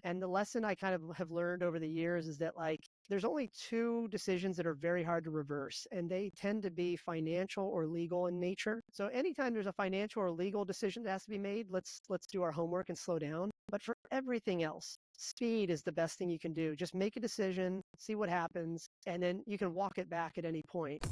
And the lesson I kind of have learned over the years is that like there's only two decisions that are very hard to reverse, and they tend to be financial or legal in nature. So anytime there's a financial or legal decision that has to be made, let's do our homework and slow down. But for everything else, speed is the best thing you can do. Just make a decision, see what happens, and then you can walk it back at any point.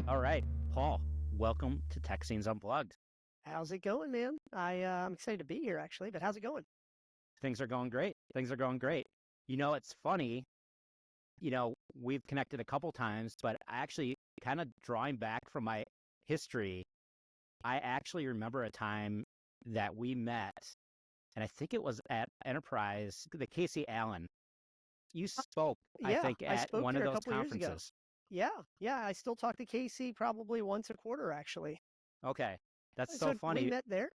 All right, Paul, welcome to Tech Scenes Unplugged. How's it going, man? I'm excited to be here, actually, but how's it going? Things are going great. Things are going great. It's funny, we've connected a couple times, but I actually kind of drawing back from my history, I actually remember a time that we met, and I think it was at Enterprise, the Casey Allen. You spoke, I Yeah, think, I at spoke one there of a those couple years ago. conferences. Yeah, I still talk to Casey probably once a quarter, actually. Okay, that's So so we funny. met there.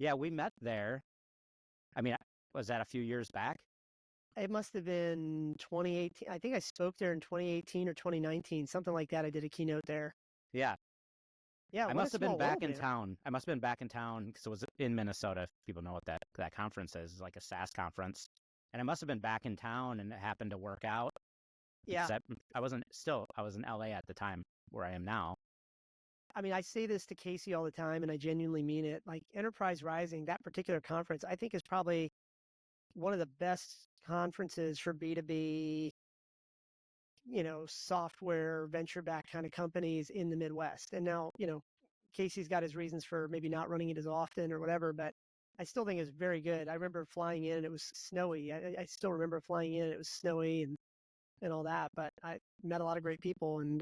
Yeah, we met there. I mean, was that a few years back? It must have been 2018. I think I spoke there in 2018 or 2019, something like that. I did a keynote there. Yeah. Yeah, I what a must have been small back world, in man. town. I must have been back in town because it was in Minnesota. If people know what that conference is, like a SaaS conference. And I must have been back in town, and it happened to work out Yeah. because I was in LA at the time where I am now. I mean, I say this to Casey all the time, and I genuinely mean it. Like Enterprise Rising, that particular conference, I think is probably one of the best conferences for B2B, software venture-backed kind of companies in the Midwest. And now, Casey's got his reasons for maybe not running it as often or whatever, but I still think it's very good. I remember flying in and it was snowy. I still remember flying in and it was snowy and all that, but I met a lot of great people. And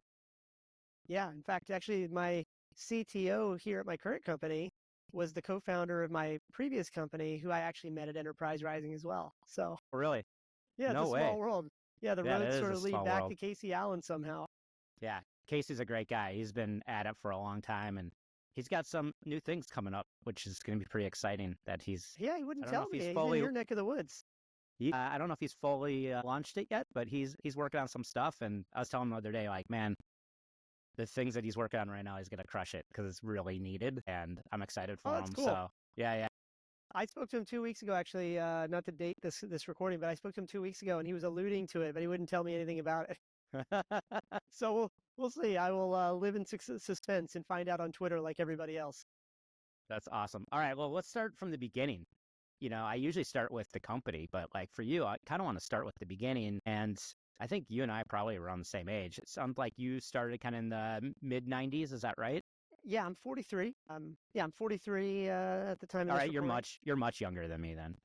yeah, in fact, actually, my CTO here at my current company was the co-founder of my previous company, who I actually met at Enterprise Rising as well. So Really? yeah, it's a No small way. world. Yeah, the Yeah, that roads is sort a of lead small back world. to Casey Allen somehow. Yeah, Casey's a great guy. He's been at it for a long time, and he's got some new things coming up, which is going to be pretty exciting. Yeah, he I wouldn't don't know tell if me. he's He's in fully your neck of the woods. I don't know if he's fully launched it yet, but he's working on some stuff. And I was telling him the other day, like, man, the things that he's working on right now, he's gonna crush it because it's really needed, and I'm excited Oh, for that's him. cool. So yeah, I spoke to him 2 weeks ago, actually, not to date this recording, but I spoke to him 2 weeks ago, and he was alluding to it, but he wouldn't tell me anything about it. yeah. So we'll see. I will live in suspense and find out on Twitter like everybody else. That's awesome. All right, well, let's start from the beginning. I usually start with the company, but like for you, I kind of want to start with the beginning. And I think you and I probably were on the same age. It sounds like you started kind of in the mid 90s. Is that right? Yeah, I'm 43. I'm 43 at the time of All this right, recording. you're much younger than me then.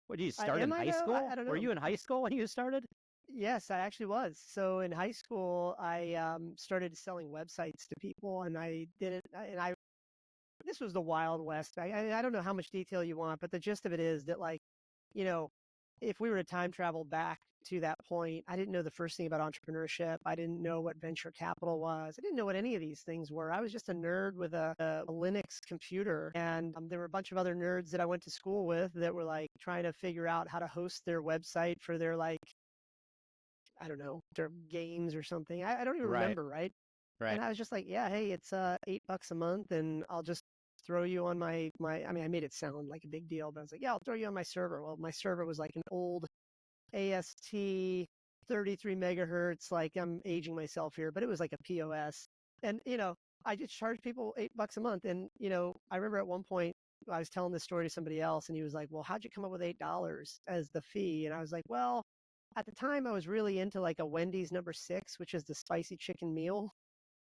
What, did you start in Am I high though? school? I don't Were know. you in high school when you started? Yes, I actually was. So in high school, I started selling websites to people, and I did it. And I this was the Wild West. I don't know how much detail you want, but the gist of it is that like, you know, if we were to time travel back to that point, I didn't know the first thing about entrepreneurship. I didn't know what venture capital was. I didn't know what any of these things were. I was just a nerd with a Linux computer. And there were a bunch of other nerds that I went to school with that were like trying to figure out how to host their website for their like, I don't know, their games or something. I don't even Right, remember, right? right. And I was just like, yeah, hey, it's $8 a month, and I'll just throw you on my. I mean, I made it sound like a big deal, but I was like, yeah, I'll throw you on my server. Well, my server was like an old AST 33 megahertz. Like I'm aging myself here, but it was like a POS, and I just charged people $8 a month. And I remember at one point I was telling this story to somebody else, and he was like, well, how'd you come up with $8 as the fee? And I was like, well. At the time, I was really into like a Wendy's #6, which is the spicy chicken meal.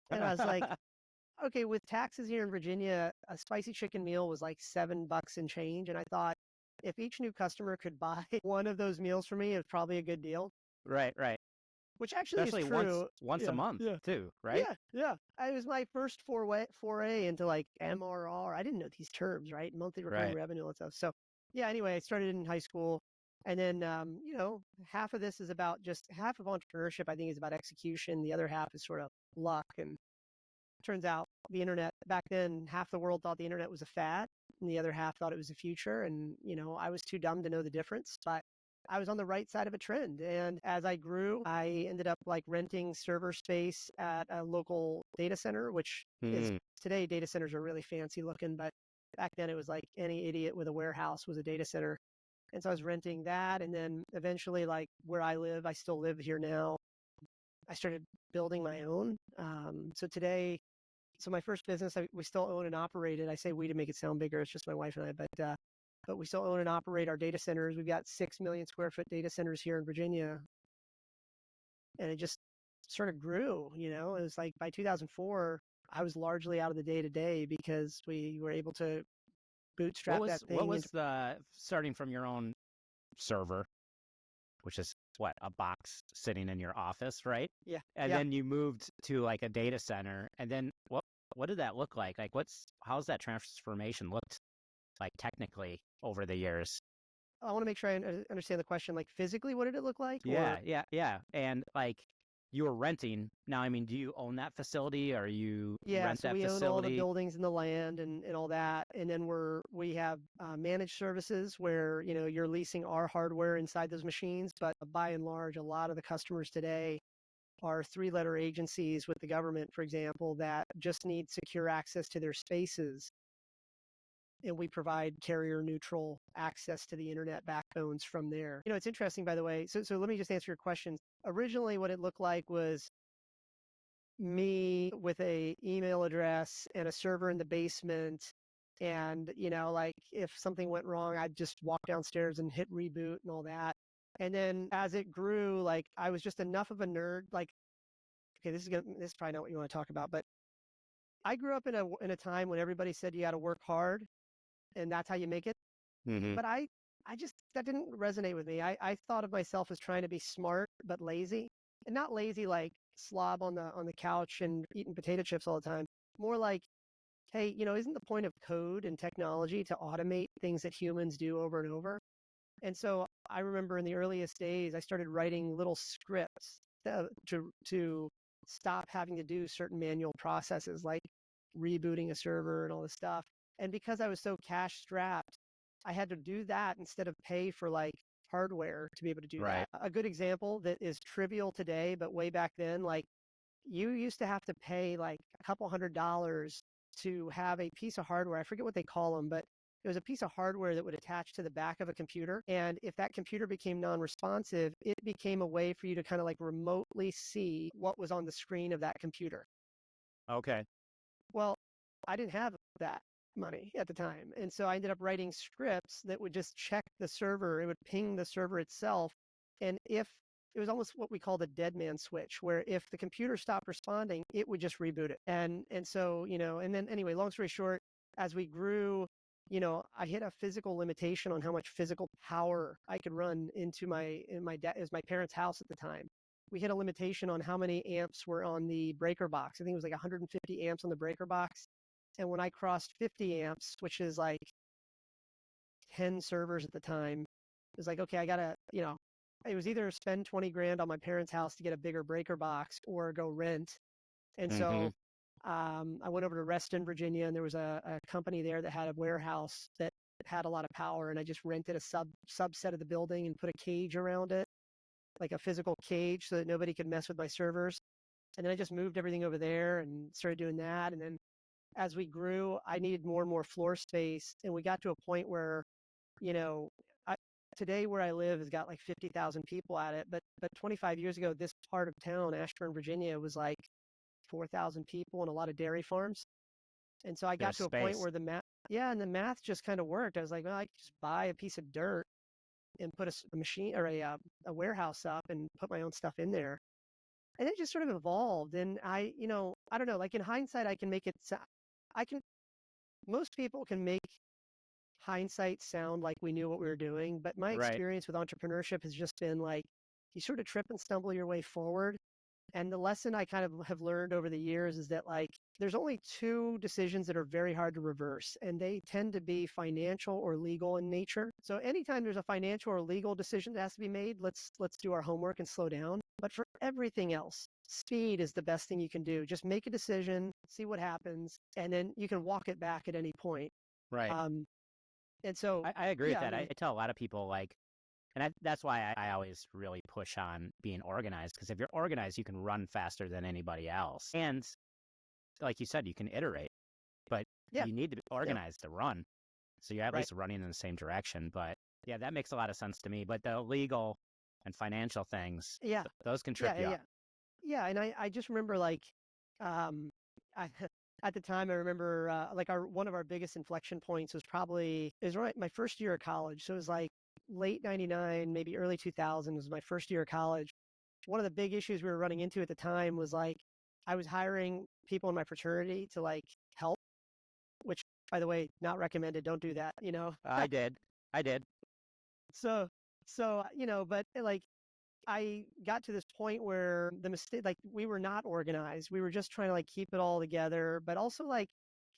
And I was like, okay, with taxes here in Virginia, a spicy chicken meal was like $7 and change. And I thought if each new customer could buy one of those meals for me, it's probably a good deal. Right, right. which actually is Especially true. once a Yeah, month yeah, too, right? yeah, yeah. It was my first foray into like MRR. I didn't know these terms, right? Monthly recurring Right. revenue and stuff. So, yeah. Anyway, I started in high school, and then half of this is about just half of entrepreneurship. I think is about execution. The other half is sort of luck. And turns out the internet back then, half the world thought the internet was a fad, and the other half thought it was the future. And I was too dumb to know the difference, but I was on the right side of a trend. And as I grew, I ended up like renting server space at a local data center, which is Hmm. today data centers are really fancy looking, but back then it was like any idiot with a warehouse was a data center. And so I was renting that. And then eventually, like where I live, I still live here now. I started building my own. So today, so my first business, we still own and operate it. I say we to make it sound bigger. It's just my wife and I, but we still own and operate our data centers. We've got 6 million square foot data centers here in Virginia, and it just sort of grew. It was like by 2004, I was largely out of the day to day because we were able to What bootstrap that was what thing was into. the starting from your own server, which is what, a box sitting in your office, right? Yeah, And yeah. then you moved to like a data center, and then what did that look like? Like how's that transformation looked like technically over the years? I want to make sure I understand the question. Like physically, what did it look like, or Yeah. And like you were renting. Now, I mean, do you own that facility or you yeah, rent so that we own all the facility? buildings and the land and all that. And then we have managed services where, you're leasing our hardware inside those machines. But by and large, a lot of the customers today are three-letter agencies with the government, for example, that just need secure access to their spaces. And we provide carrier neutral access to the internet backbones from there. It's interesting, by the way. So let me just answer your question. Originally, what it looked like was me with a email address and a server in the basement, and like if something went wrong, I'd just walk downstairs and hit reboot and all that. And then as it grew, like I was just enough of a nerd, like, okay, this is probably not what you want to talk about, but I grew up in a time when everybody said you got to work hard and that's how you make it. Hmm. But I just, that didn't resonate with me. I thought of myself as trying to be smart but lazy, and not lazy like slob on the couch and eating potato chips all the time. More like, hey, isn't the point of code and technology to automate things that humans do over and over? And so I remember in the earliest days, I started writing little scripts to stop having to do certain manual processes like rebooting a server and all this stuff. And because I was so cash strapped, I had to do that instead of pay for like hardware to be able to do that. Right. A good example that is trivial today, but way back then, like you used to have to pay like a couple $100 to have a piece of hardware. I forget what they call them, but it was a piece of hardware that would attach to the back of a computer. And if that computer became non-responsive, it became a way for you to kind of like remotely see what was on the screen of that computer. Okay. Well, I didn't have that money at the time. And so I ended up writing scripts that would just check the server. It would ping the server itself. And if it was almost what we call the dead man switch, where if the computer stopped responding, it would just reboot it. And so, and then anyway, long story short, as we grew, I hit a physical limitation on how much physical power I could run into it was my parents' house at the time. We hit a limitation on how many amps were on the breaker box. I think it was like 150 amps on the breaker box. And when I crossed 50 amps, which is like 10 servers at the time, it was like, okay, I gotta, it was either spend 20 grand on my parents' house to get a bigger breaker box or go rent. And Hmm. so I went over to Reston, Virginia, and there was a company there that had a warehouse that had a lot of power. And I just rented a subset of the building and put a cage around it, like a physical cage so that nobody could mess with my servers. And then I just moved everything over there and started doing that. And then as we grew, I needed more and more floor space. And we got to a point where, you know, I, today where I live has got like 50,000 people at it. But 25 years ago, this part of town, Ashburn, Virginia, was like 4,000 people and a lot of dairy farms. And so I got There's to a point space. where and the math just kind of worked. I was like, well, I could just buy a piece of dirt and put a machine or a warehouse up and put my own stuff in there. And it just sort of evolved. And I don't know, like in hindsight, I can make it, I can, most people can make hindsight sound like we knew what we were doing. But my Right. experience with entrepreneurship has just been like, you sort of trip and stumble your way forward. And the lesson I kind of have learned over the years is that like there's only two decisions that are very hard to reverse, and they tend to be financial or legal in nature. So anytime there's a financial or legal decision that has to be made, let's do our homework and slow down. But for everything else, speed is the best thing you can do. Just make a decision, see what happens, and then you can walk it back at any point. Right. Um, and so, I agree with yeah, I that. I mean, tell a lot of people like, and that's why I always really push on being organized, because if you're organized, you can run faster than anybody else. And like you said, you can iterate, but yeah, you need to be yeah, organized to run. So you're at right, least running in the same direction. But yeah, that makes a lot of sense to me. But the legal and financial things, yeah, those can trip yeah, you yeah, up. yeah. Yeah, and I just remember like, um, I at the time I remember like our one of our biggest inflection points was probably is right my first year of college. So it was like late '99, maybe early 2000 was my first year of college. One of the big issues we were running into at the time was like I was hiring people in my fraternity to like help, which by the way, not recommended. Don't do that, you know. I did. I did. So but like I got to this point where the mistake, like we were not organized. We were just trying to like keep it all together, but also like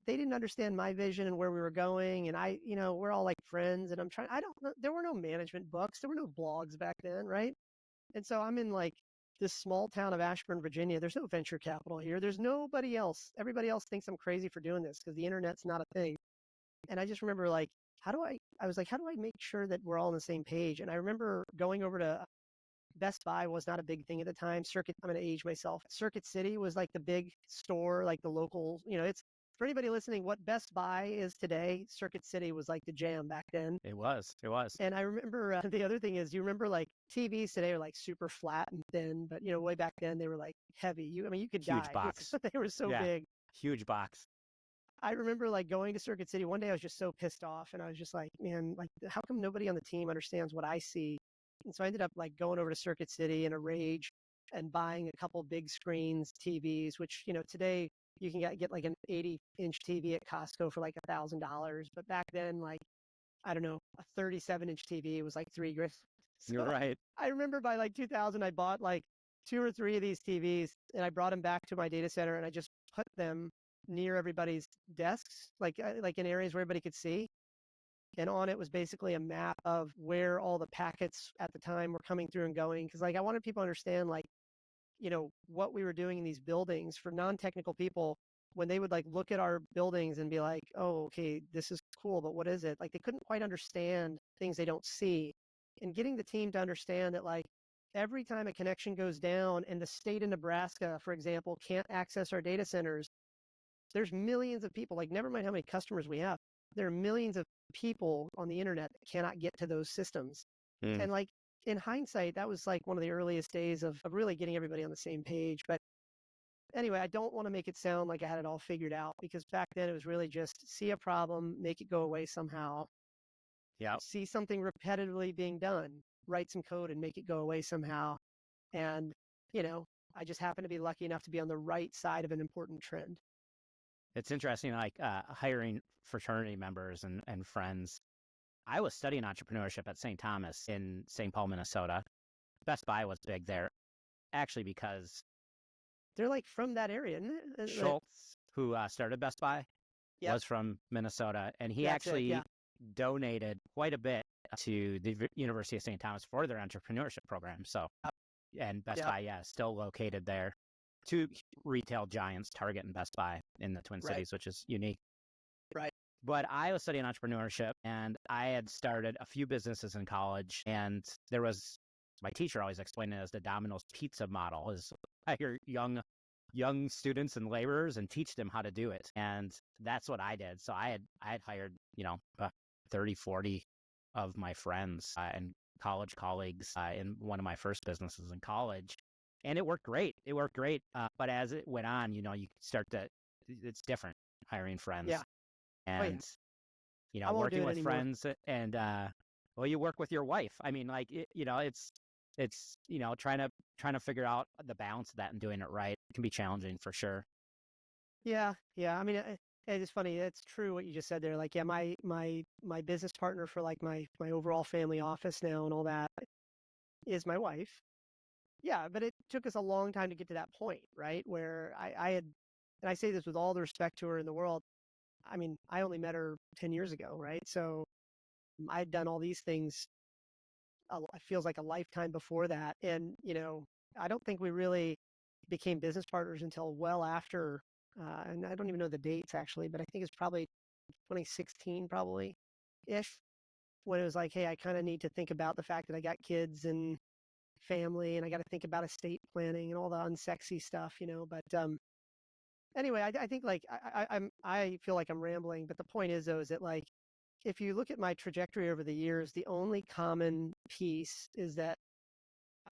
they didn't understand my vision and where we were going. And we're all like friends and I don't know, there were no management books. There were no blogs back then. Right. And so I'm in like this small town of Ashburn, Virginia. There's no venture capital here. There's nobody else. Everybody else thinks I'm crazy for doing this because the internet's not a thing. And I just remember like, I was like, how do I make sure that we're all on the same page? And I remember going over to Best Buy was not a big thing at the time. I'm going to age myself. Circuit City was like the big store, like the local, it's for anybody listening, what Best Buy is today, Circuit City was like the jam back then. It was. It was. And I remember the other thing is, you remember like TVs today are like super flat and thin, but way back then they were like heavy. You could Huge die. box. They were so Yeah. big. Huge box. I remember like going to Circuit City one day. I was just so pissed off, and I was just like, man, like how come nobody on the team understands what I see? And so I ended up like going over to Circuit City in a rage and buying a couple big screens TVs, which today you can get like an 80-inch TV at Costco for like $1,000, but back then like I don't know, a 37-inch TV was like $3,000. You're So right. I remember by like 2000, I bought like two or three of these TVs, and I brought them back to my data center, and I just put them near everybody's desks, like in areas where everybody could see. And on it was basically a map of where all the packets at the time were coming through and going. Because like I wanted people to understand like, what we were doing in these buildings for non-technical people when they would like look at our buildings and be like, oh, okay, this is cool, but what is it? Like they couldn't quite understand things they don't see. And getting the team to understand that like every time a connection goes down and the state of Nebraska, for example, can't access our data centers, there's millions of people, like never mind how many customers we have, there are millions of people on the internet that cannot get to those systems. Mm. And like in hindsight, that was like one of the earliest days of really getting everybody on the same page. But anyway, I don't want to make it sound like I had it all figured out, because back then it was really just see a problem, make it go away somehow. Yeah. See something repetitively being done, write some code and make it go away somehow. And, I just happened to be lucky enough to be on the right side of an important trend. It's interesting, like hiring fraternity members and friends. I was studying entrepreneurship at St. Thomas in St. Paul, Minnesota. Best Buy was big there, actually, because They're like from that area, isn't it? Schultz, who started Best Buy, Yep, was from Minnesota, and he that's it. actually Yeah, donated quite a bit to the University of St. Thomas for their entrepreneurship program. So, and Best yeah, Buy, yeah, still located there. Two retail giants, Target and Best Buy, in the Twin right, Cities, which is unique. right. But I was studying entrepreneurship, and I had started a few businesses in college, and there was my teacher always explained it as the Domino's pizza model: is hire young students and laborers and teach them how to do it. And that's what I did. So I had hired 30, 40 of my friends and college colleagues in one of my first businesses in college, and it worked great. It worked great. But as it went on, you start to, it's different hiring friends. Yeah. Oh, yeah. And I won't do working it with anymore. friends, and well, you work with your wife. I mean, like it's trying to figure out the balance of that and doing it right. It can be challenging for sure. Yeah, yeah. I mean, it's funny. It's true what you just said there. Like, yeah, my business partner for like my overall family office now and all that is my wife. Yeah, but it took us a long time to get to that point, right? Where I had, and I say this with all the respect to her in the world. I mean, I only met her 10 years ago, right? So I'd done all these things, it feels like a lifetime before that. And, I don't think we really became business partners until well after, and I don't even know the dates actually, but I think it's probably 2016, probably ish, when it was like, hey, I kind of need to think about the fact that I got kids and family, and I got to think about estate planning and all the unsexy stuff, But anyway, I think like I feel like I'm rambling, but the point is though is that like if you look at my trajectory over the years, the only common piece is that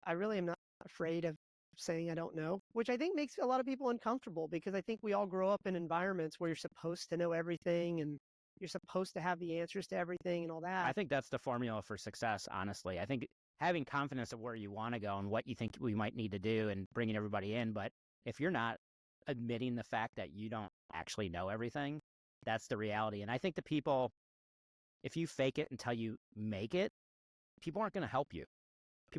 I really am not afraid of saying I don't know, which I think makes a lot of people uncomfortable because I think we all grow up in environments where you're supposed to know everything and you're supposed to have the answers to everything and all I that. think that's the formula for success, honestly. I think having confidence of where you want to go and what you think we might need to do and bringing everybody in. But if you're not admitting the fact that you don't actually know everything, that's the reality. And I think the people, if you fake it until you make it, people aren't going to help you.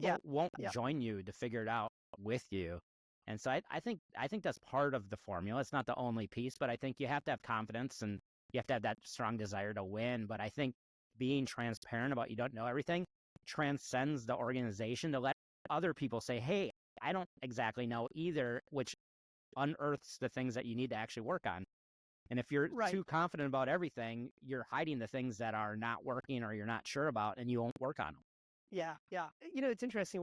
Yeah. People won't Yeah. join you to figure it out with you. And so I think that's part of the formula. It's not the only piece, but I think you have to have confidence and you have to have that strong desire to win. But I think being transparent about you don't know everything transcends the organization to let other people say, hey, I don't exactly know either, which unearths the things that you need to actually work on. And if you're Right. too confident about everything, you're hiding the things that are not working or you're not sure about and you won't work on them. Yeah, yeah. It's interesting.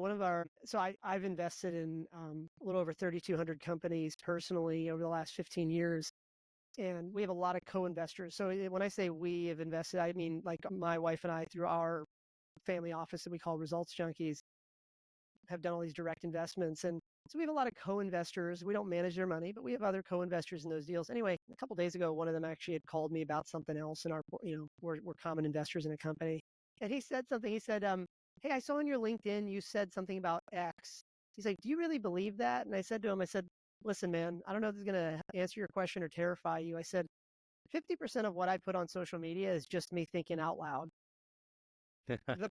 I've invested in a little over 3,200 companies personally over the last 15 years, and we have a lot of co-investors. So when I say we have invested, I mean like my wife and I, through our family office that we call Results Junkies, have done all these direct investments. And so we have a lot of co-investors. We don't manage their money, but we have other co-investors in those deals. Anyway, a couple of days ago, one of them actually had called me about something else in we're common investors in a company. And he said something. He said, hey, I saw on your LinkedIn, you said something about X. He's like, do you really believe that? And I said to him, listen, man, I don't know if this is going to answer your question or terrify you. I said, 50% of what I put on social media is just me thinking out loud. The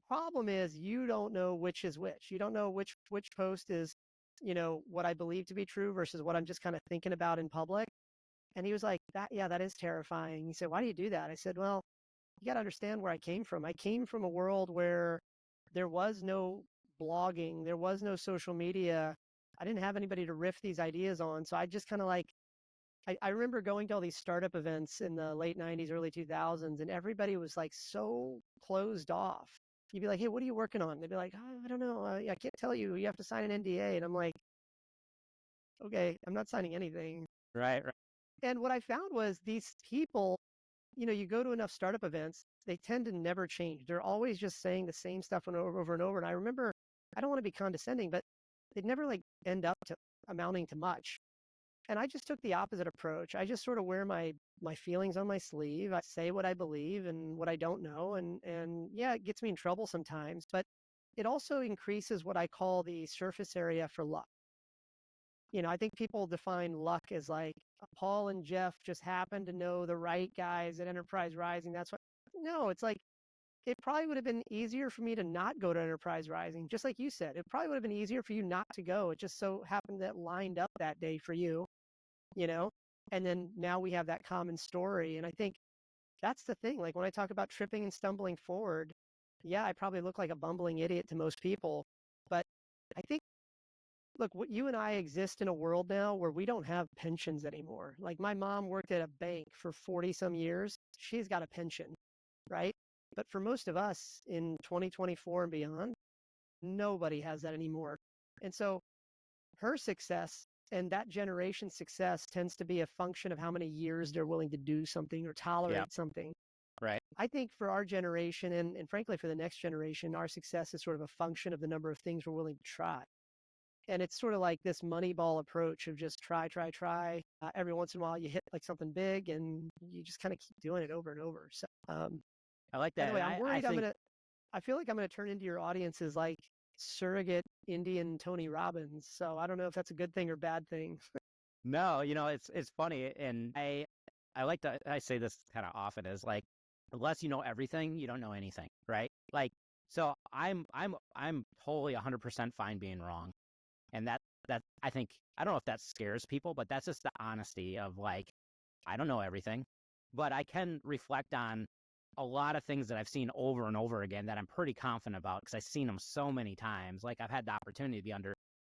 problem is you don't know which is which. You don't know which post is, what I believe to be true versus what I'm just kind of thinking about in public. And he was like, that is terrifying. He said, why do you do that? I said, well, you got to understand where I came from. I came from a world where there was no blogging, there was no social media. I didn't have anybody to riff these ideas on. So I just kind of like, I remember going to all these startup events in the late 90s, early 2000s, and everybody was like so closed off. You'd be like, hey, what are you working on? They'd be like, oh, I don't know. I can't tell you. You have to sign an NDA. And I'm like, okay, I'm not signing anything. Right, right. And what I found was these people, you go to enough startup events, they tend to never change. They're always just saying the same stuff over and over. And I remember, I don't want to be condescending, but they'd never like end up to amounting to much. And I just took the opposite approach. I just sort of wear my feelings on my sleeve. I say what I believe and what I don't know. And yeah, it gets me in trouble sometimes, but it also increases what I call the surface area for luck. I think people define luck as like Paul and Jeff just happen to know the right guys at Enterprise Rising. That's what, no, it's like, it probably would have been easier for me to not go to Enterprise Rising. Just like you said, it probably would have been easier for you not to go. It just so happened that lined up that day for you, you know? And then now we have that common story. And I think that's the thing. Like when I talk about tripping and stumbling forward, yeah, I probably look like a bumbling idiot to most people. But I think, look, what you and I exist in a world now where we don't have pensions anymore. Like my mom worked at a bank for 40 some years. She's got a pension, right? But for most of us in 2024 and beyond, nobody has that anymore. And so her success and that generation's success tends to be a function of how many years they're willing to do something or Yeah, tolerate something. right. I think for our generation and frankly for the next generation, our success is sort of a function of the number of things we're willing to try. And it's sort of like this Moneyball approach of just try, try, try. Every once in a while, you hit like something big, and you just kind of keep doing it over and over. So, I like by the that. way, And I'm I worried think I feel like I'm gonna turn into your audience as like surrogate Indian Tony Robbins. So I don't know if that's a good thing or bad thing. no, it's funny. And I like to, I say this kind of often is like, unless you know everything, you don't know anything, right? Like, so I'm totally 100% fine being wrong. And that I think, I don't know if that scares people, but that's just the honesty of like, I don't know everything, but I can reflect on a lot of things that I've seen over and over again that I'm pretty confident about because I've seen them so many times. Like I've had the opportunity to be under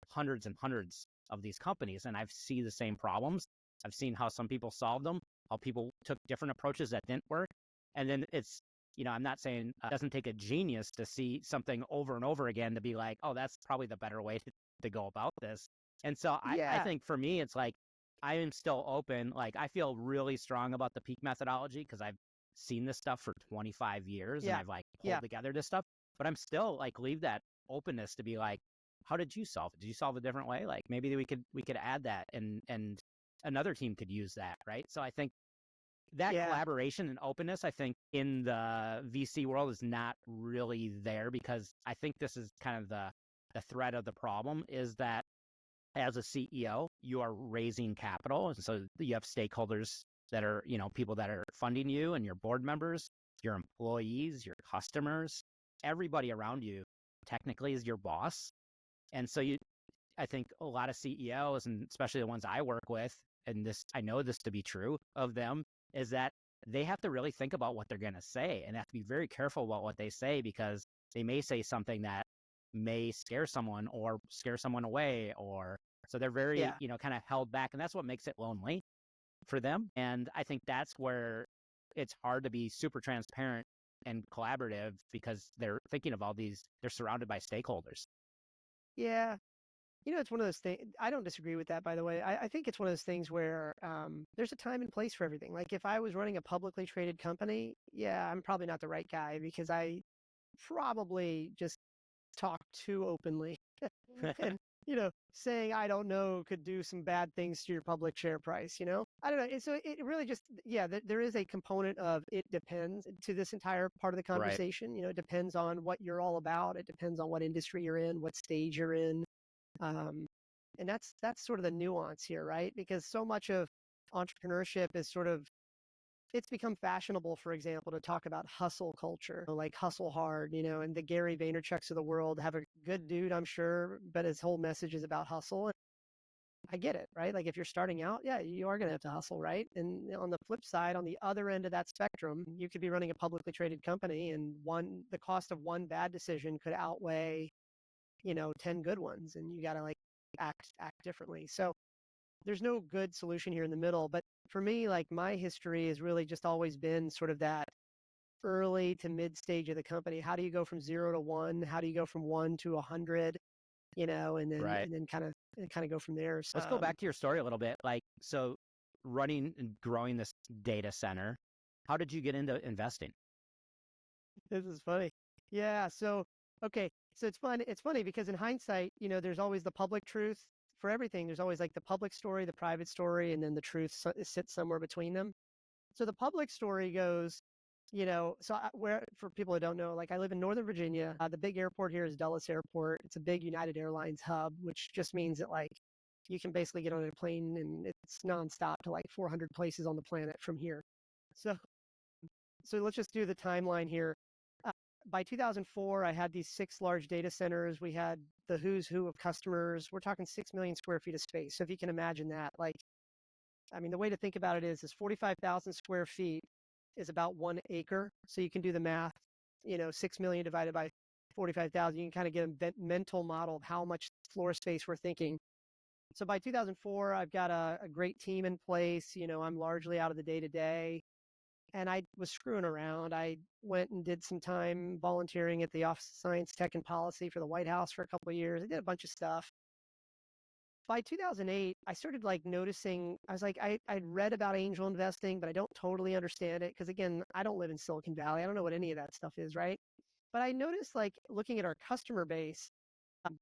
hundreds and hundreds of these companies, and I've seen the same problems. I've seen how some people solved them, how people took different approaches that didn't work. And then it's, I'm not saying it doesn't take a genius to see something over and over again to be like, oh, that's probably the better way to go about this. And so I Yeah. think for me, it's like, I am still open. Like I feel really strong about the peak methodology because I've seen this stuff for 25 years and Yeah. I've like Yeah. pulled together this stuff, but I'm still like leave that openness to be like, how did you solve it? Did you solve it a different way? Like maybe we could add that and another team could use that, right? So I think that Yeah. collaboration and openness, I think in the VC world is not really there because I think this is kind of the thread of the problem is that as a CEO, you are raising capital. And so you have stakeholders that are, people that are funding you and your board members, your employees, your customers, everybody around you technically is your boss. And so I think a lot of CEOs, and especially the ones I work with, and I know this to be true of them, is that they have to really think about what they're going to say and have to be very careful about what they say because they may say something that may scare someone or scare someone away so they're very, Yeah. kind of held back. And that's what makes it lonely for them. And I think that's where it's hard to be super transparent and collaborative because they're thinking of all these, they're surrounded by stakeholders. Yeah. It's one of those things. I don't disagree with that, by the way. I think it's one of those things where there's a time and place for everything. Like if I was running a publicly traded company, yeah, I'm probably not the right guy because I probably just talk too openly. And, saying I don't know could do some bad things to your public share price, I don't know. And so it really just, yeah, there is a component of it depends to this entire part of the Right. conversation. It depends on what you're all about. It depends on what industry you're in, what stage you're in. Um, and that's sort of the nuance here, right? Because so much of entrepreneurship is sort of it's become fashionable, for example, to talk about hustle culture, like hustle hard, and the Gary Vaynerchuks of the world have a good dude, I'm sure, but his whole message is about hustle. And I get it, right? Like if you're starting out, yeah, you are going to have to hustle, right? And on the flip side, on the other end of that spectrum, you could be running a publicly traded company and the cost of one bad decision could outweigh, 10 good ones. And you got to like act differently. So there's no good solution here in the middle. But for me, like my history has really just always been sort of that early to mid stage of the company. How do you go from 0 to 1? How do you go from 1 to 100? And then Right. kind of go from there. So, Let's go back to your story a little bit. Like, so running and growing this data center, how did you get into investing? this is funny. Yeah. So okay. So it's fun. It's funny because in hindsight, there's always the public truth for everything. There's always like the public story, the private story, and then the truth sits somewhere between them. So the public story goes, where for people who don't know, like I live in Northern Virginia. The big airport here is Dulles Airport. It's a big United Airlines hub, which just means that like you can basically get on a plane and it's nonstop to like 400 places on the planet from here. So, so let's just do the timeline here. Uh, by 2004, I had these 6 large data centers. We had the who's who of customers. We're talking 6 million square feet of space. So if you can imagine that, like, I mean, the way to think about it is 45,000 square feet is about 1 acre. So you can do the math, 6 million divided by 45,000. You can kind of get a mental model of how much floor space we're thinking. So by 2004, I've got a great team in place. I'm largely out of the day to day. And I was screwing around. I went and did some time volunteering at the Office of Science, Tech, and Policy for the White House for a couple of years. I did a bunch of stuff. By 2008, I started like noticing, I was like, I'd read about angel investing, but I don't totally understand it. Cause again, I don't live in Silicon Valley. I don't know what any of that stuff is, right? But I noticed like looking at our customer base,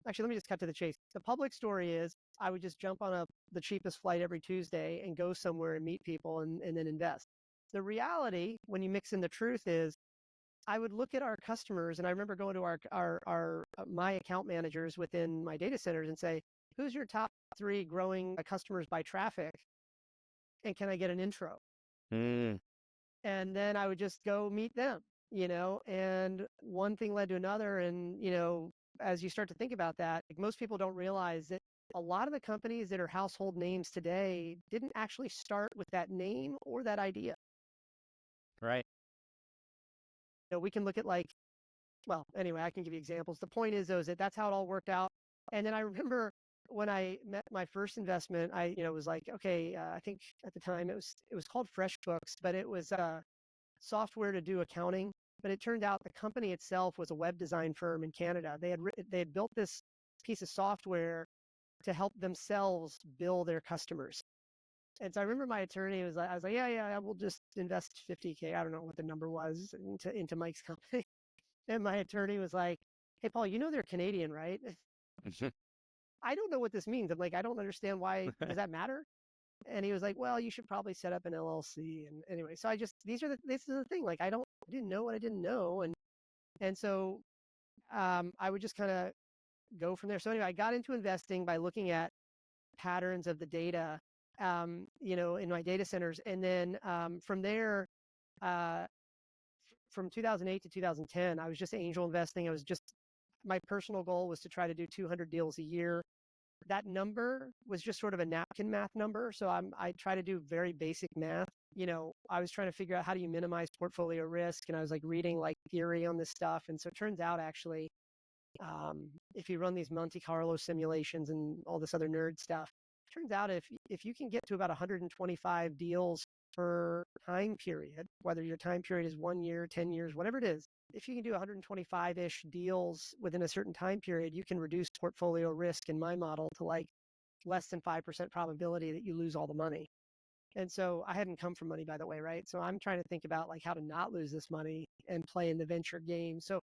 actually, let me just cut to the chase. The public story is I would just jump on the cheapest flight every Tuesday and go somewhere and meet people and then invest. The reality, when you mix in the truth, is I would look at our customers, and I remember going to our my account managers within my data centers and say, "Who's your top 3 growing customers by traffic, and can I get an intro?" Mm. And then I would just go meet them, And one thing led to another, and as you start to think about that, like, most people don't realize that a lot of the companies that are household names today didn't actually start with that name or that idea. Right. We can look at like, well, anyway, I can give you examples. The point is, though, is that that's how it all worked out. And then I remember when I met my first investment, I, was like, okay, I think at the time it was called FreshBooks, but it was software to do accounting. But it turned out the company itself was a web design firm in Canada. They had built this piece of software to help themselves bill their customers. And so I remember my attorney I was like, yeah, we'll just invest 50K. I don't know what the number was into Mike's company. And my attorney was like, hey, Paul, they're Canadian, right? I don't know what this means. I'm like, I don't understand why. Does that matter? And he was like, well, you should probably set up an LLC. And anyway, so this is the thing. Like, I didn't know what I didn't know. And so I would just kind of go from there. So anyway, I got into investing by looking at patterns of the data, in my data centers. And then from there, uh, from 2008 to 2010, I was just angel investing. My personal goal was to try to do 200 deals a year. That number was just sort of a napkin math number. So I try to do very basic math. I was trying to figure out how do you minimize portfolio risk. And I was like reading like theory on this stuff. And so it turns out actually, if you run these Monte Carlo simulations and all this other nerd stuff, it turns out if you can get to about 125 deals per time period, whether your time period is 1 year, 10 years, whatever it is, if you can do 125-ish deals within a certain time period, you can reduce portfolio risk in my model to like less than 5% probability that you lose all the money. And so I hadn't come from money, by the way, right? So I'm trying to think about like how to not lose this money and play in the venture game. So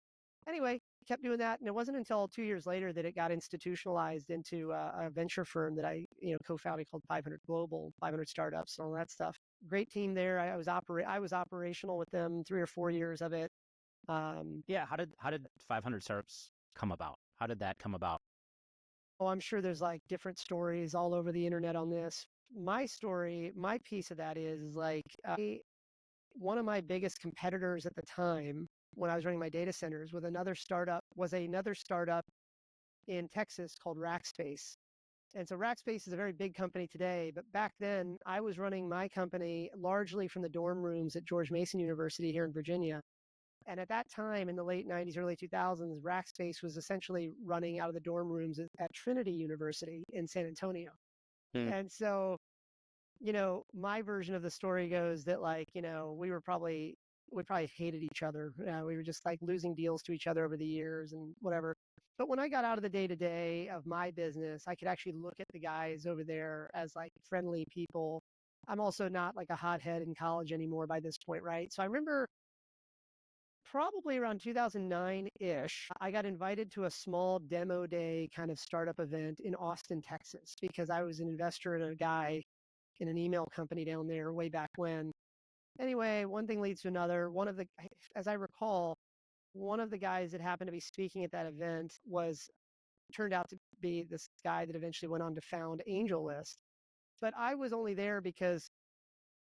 anyway, kept doing that. And it wasn't until 2 years later that it got institutionalized into a venture firm that I, co-founded called 500 Global, 500 Startups and all that stuff. Great team there. I was operational with them 3 or 4 years of it. Yeah. How did 500 Startups come about? How did that come about? Oh, I'm sure there's like different stories all over the internet on this. My story, my piece of that is like one of my biggest competitors at the time when I was running my data centers was another startup in Texas called Rackspace. And so Rackspace is a very big company today, but back then I was running my company largely from the dorm rooms at George Mason University here in Virginia. And at that time in the late 90s, early 2000s, Rackspace was essentially running out of the dorm rooms at Trinity University in San Antonio. Hmm. And so, my version of the story goes that like, we probably hated each other. We were just like losing deals to each other over the years and whatever. But when I got out of the day-to-day of my business, I could actually look at the guys over there as like friendly people. I'm also not like a hothead in college anymore by this point, right? So I remember probably around 2009-ish, I got invited to a small demo day kind of startup event in Austin, Texas, because I was an investor in a guy in an email company down there way back when. Anyway, one thing leads to another. As I recall, one of the guys that happened to be speaking at that event turned out to be this guy that eventually went on to found AngelList. But I was only there because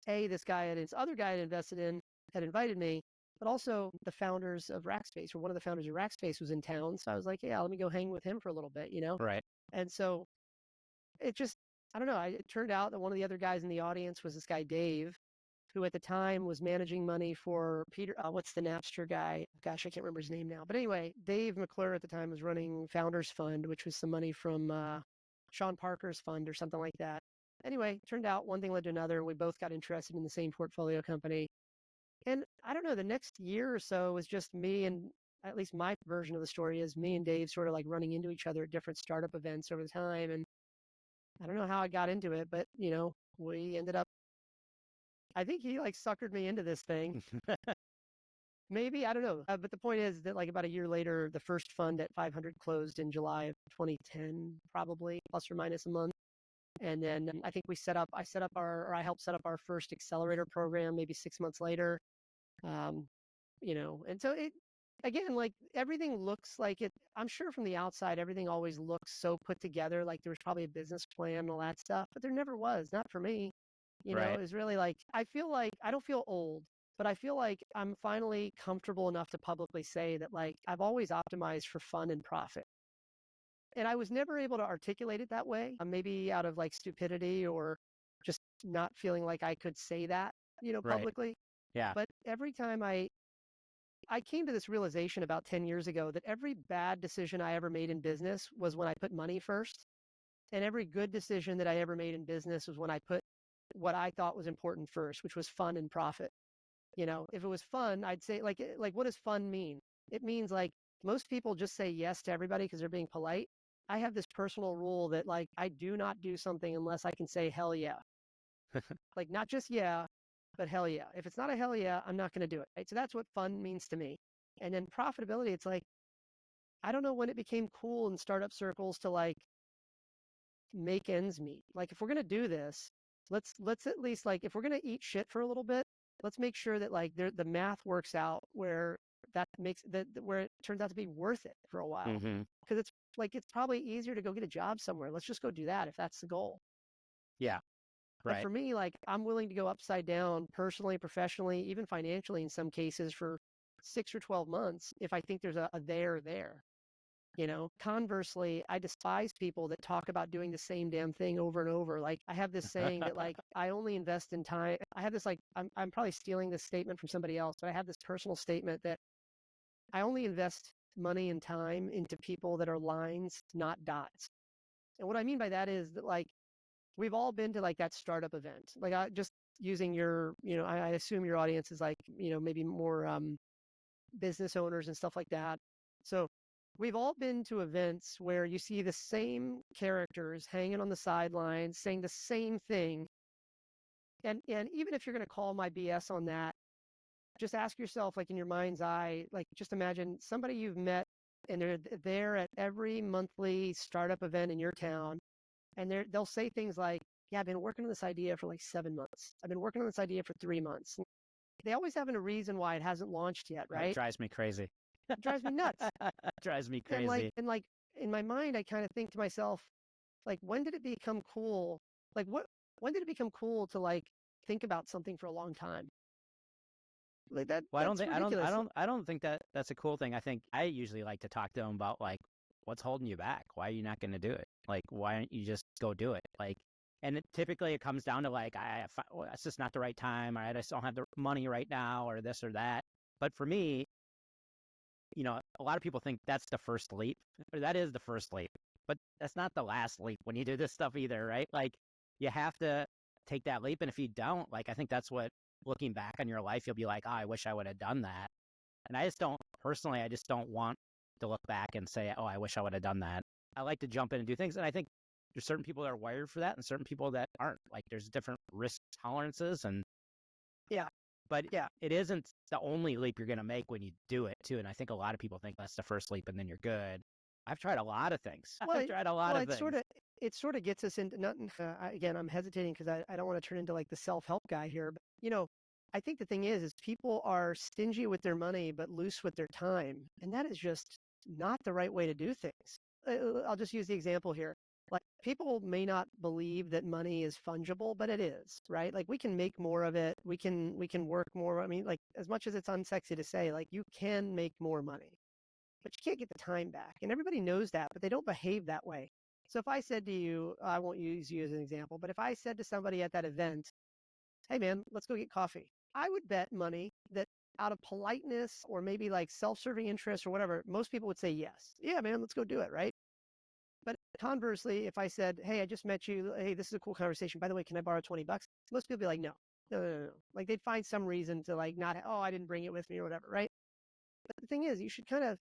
this guy and his other guy had invested in had invited me, but also the founders of Rackspace, or one of the founders of Rackspace was in town. So I was like, yeah, let me go hang with him for a little bit, Right. And so it just, I don't know. It turned out that one of the other guys in the audience was this guy, Dave, who at the time was managing money for Peter, what's the Napster guy? Gosh, I can't remember his name now. But anyway, Dave McClure at the time was running Founders Fund, which was some money from Sean Parker's fund or something like that. Anyway, turned out one thing led to another. We both got interested in the same portfolio company. And I don't know, the next year or so was just me, and at least my version of the story is me and Dave sort of like running into each other at different startup events over the time. And I don't know how I got into it, but we ended up, I think he like suckered me into this thing. Maybe, I don't know. But the point is that like about a year later, the first fund at 500 closed in July of 2010, probably plus or minus a month. And then I think I helped set up our first accelerator program maybe 6 months later. Um, and so again, like everything looks like it, I'm sure from the outside, everything always looks so put together, like there was probably a business plan and all that stuff, but there never was, not for me. Right. It was really like, I feel like I don't feel old. but I feel like I'm finally comfortable enough to publicly say that like I've always optimized for fun and profit. And I was never able to articulate it that way, maybe out of like stupidity or just not feeling like I could say that, Right. publicly. Yeah. But every time I came to this realization about 10 years ago that every bad decision I ever made in business was when I put money first. And every good decision that I ever made in business was when I put what I thought was important first, which was fun and profit. If it was fun, I'd say like what does fun mean? It means like most people just say yes to everybody because they're being polite. I have this personal rule that like I do not do something unless I can say hell yeah. Like not just yeah, but hell yeah. If it's not a hell yeah, I'm not going to do it. Right? So that's what fun means to me. And then profitability, it's like I don't know when it became cool in startup circles to like make ends meet. Like if we're going to do this, let's at least like if we're going to eat shit for a little bit, let's make sure that like the math works out where that makes that where it turns out to be worth it for a while. Mm-hmm. Because it's like it's probably easier to go get a job somewhere. Let's just go do that if that's the goal. Yeah. But Right. for me, like I'm willing to go upside down personally, professionally, even financially in some cases for 6 or 12 months if I think there's a there there. Conversely, I despise people that talk about doing the same damn thing over and over. Like I have this saying that like I only invest in time. I have this like I'm probably stealing this statement from somebody else, but I have this personal statement that I only invest money and time into people that are lines, not dots. And what I mean by that is that like we've all been to like that startup event. Like I just using your, I assume your audience is like, maybe more business owners and stuff like that. So we've all been to events where you see the same characters hanging on the sidelines saying the same thing. And even if you're going to call my BS on that, just ask yourself, like in your mind's eye, like just imagine somebody you've met and they're there at every monthly startup event in your town. And they'll say things like, yeah, I've been working on this idea for like 7 months. I've been working on this idea for 3 months. They always have a reason why it hasn't launched yet, That right? drives me crazy. It drives me nuts. Drives me And like crazy. and like in my mind, I kind of think to myself, like, when did it become cool? Like when did it become cool to like think about something for a long time? Like Well, that's ridiculous. I don't think that that's a cool thing. I think I usually like to talk to them about like what's holding you back. Why are you not going to do it? Like, why don't you just go do it? Like, and typically it comes down to like, well, it's just not the right time, or I just don't have the money right now, or this or that. But for me, a lot of people think that's the first leap, or that is the first leap, but that's not the last leap when you do this stuff either, right? Like, you have to take that leap, and if you don't, like, I think that's what looking back on your life, you'll be like, oh, I wish I would have done that. And I just don't, personally, I just don't want to look back and say, oh, I wish I would have done that. I like to jump in and do things. And I think there's certain people that are wired for that and certain people that aren't. Like there's different risk tolerances. And Yeah. but Yeah. it isn't the only leap you're going to make when you do it too. And I think a lot of people think that's the first leap and then you're good. I've tried a lot of things. Well, I've tried a lot of it things. sort of gets us into nothing. Again, I'm hesitating because I don't want to turn into like the self-help guy here. But I think the thing is people are stingy with their money but loose with their time, and that is just not the right way to do things. I'll just use the example here. Like people may not believe that money is fungible, but it is, right? Like we can make more of it. We can work more. I mean, like as much as it's unsexy to say, like you can make more money but you can't get the time back. And everybody knows that, but they don't behave that way. So if I said to you, I won't use you as an example, but if I said to somebody at that event, hey man, let's go get coffee, I would bet money that out of politeness or maybe like self-serving interest or whatever, most people would say yes. Yeah, man, let's go do it, right? But conversely, if I said, hey, I just met you, hey, this is a cool conversation. By the way, can I borrow $20? Most people would be like, no, no, no, no, no. Like they'd find some reason to like not, oh, I didn't bring it with me or whatever, right? But the thing is, you should kind of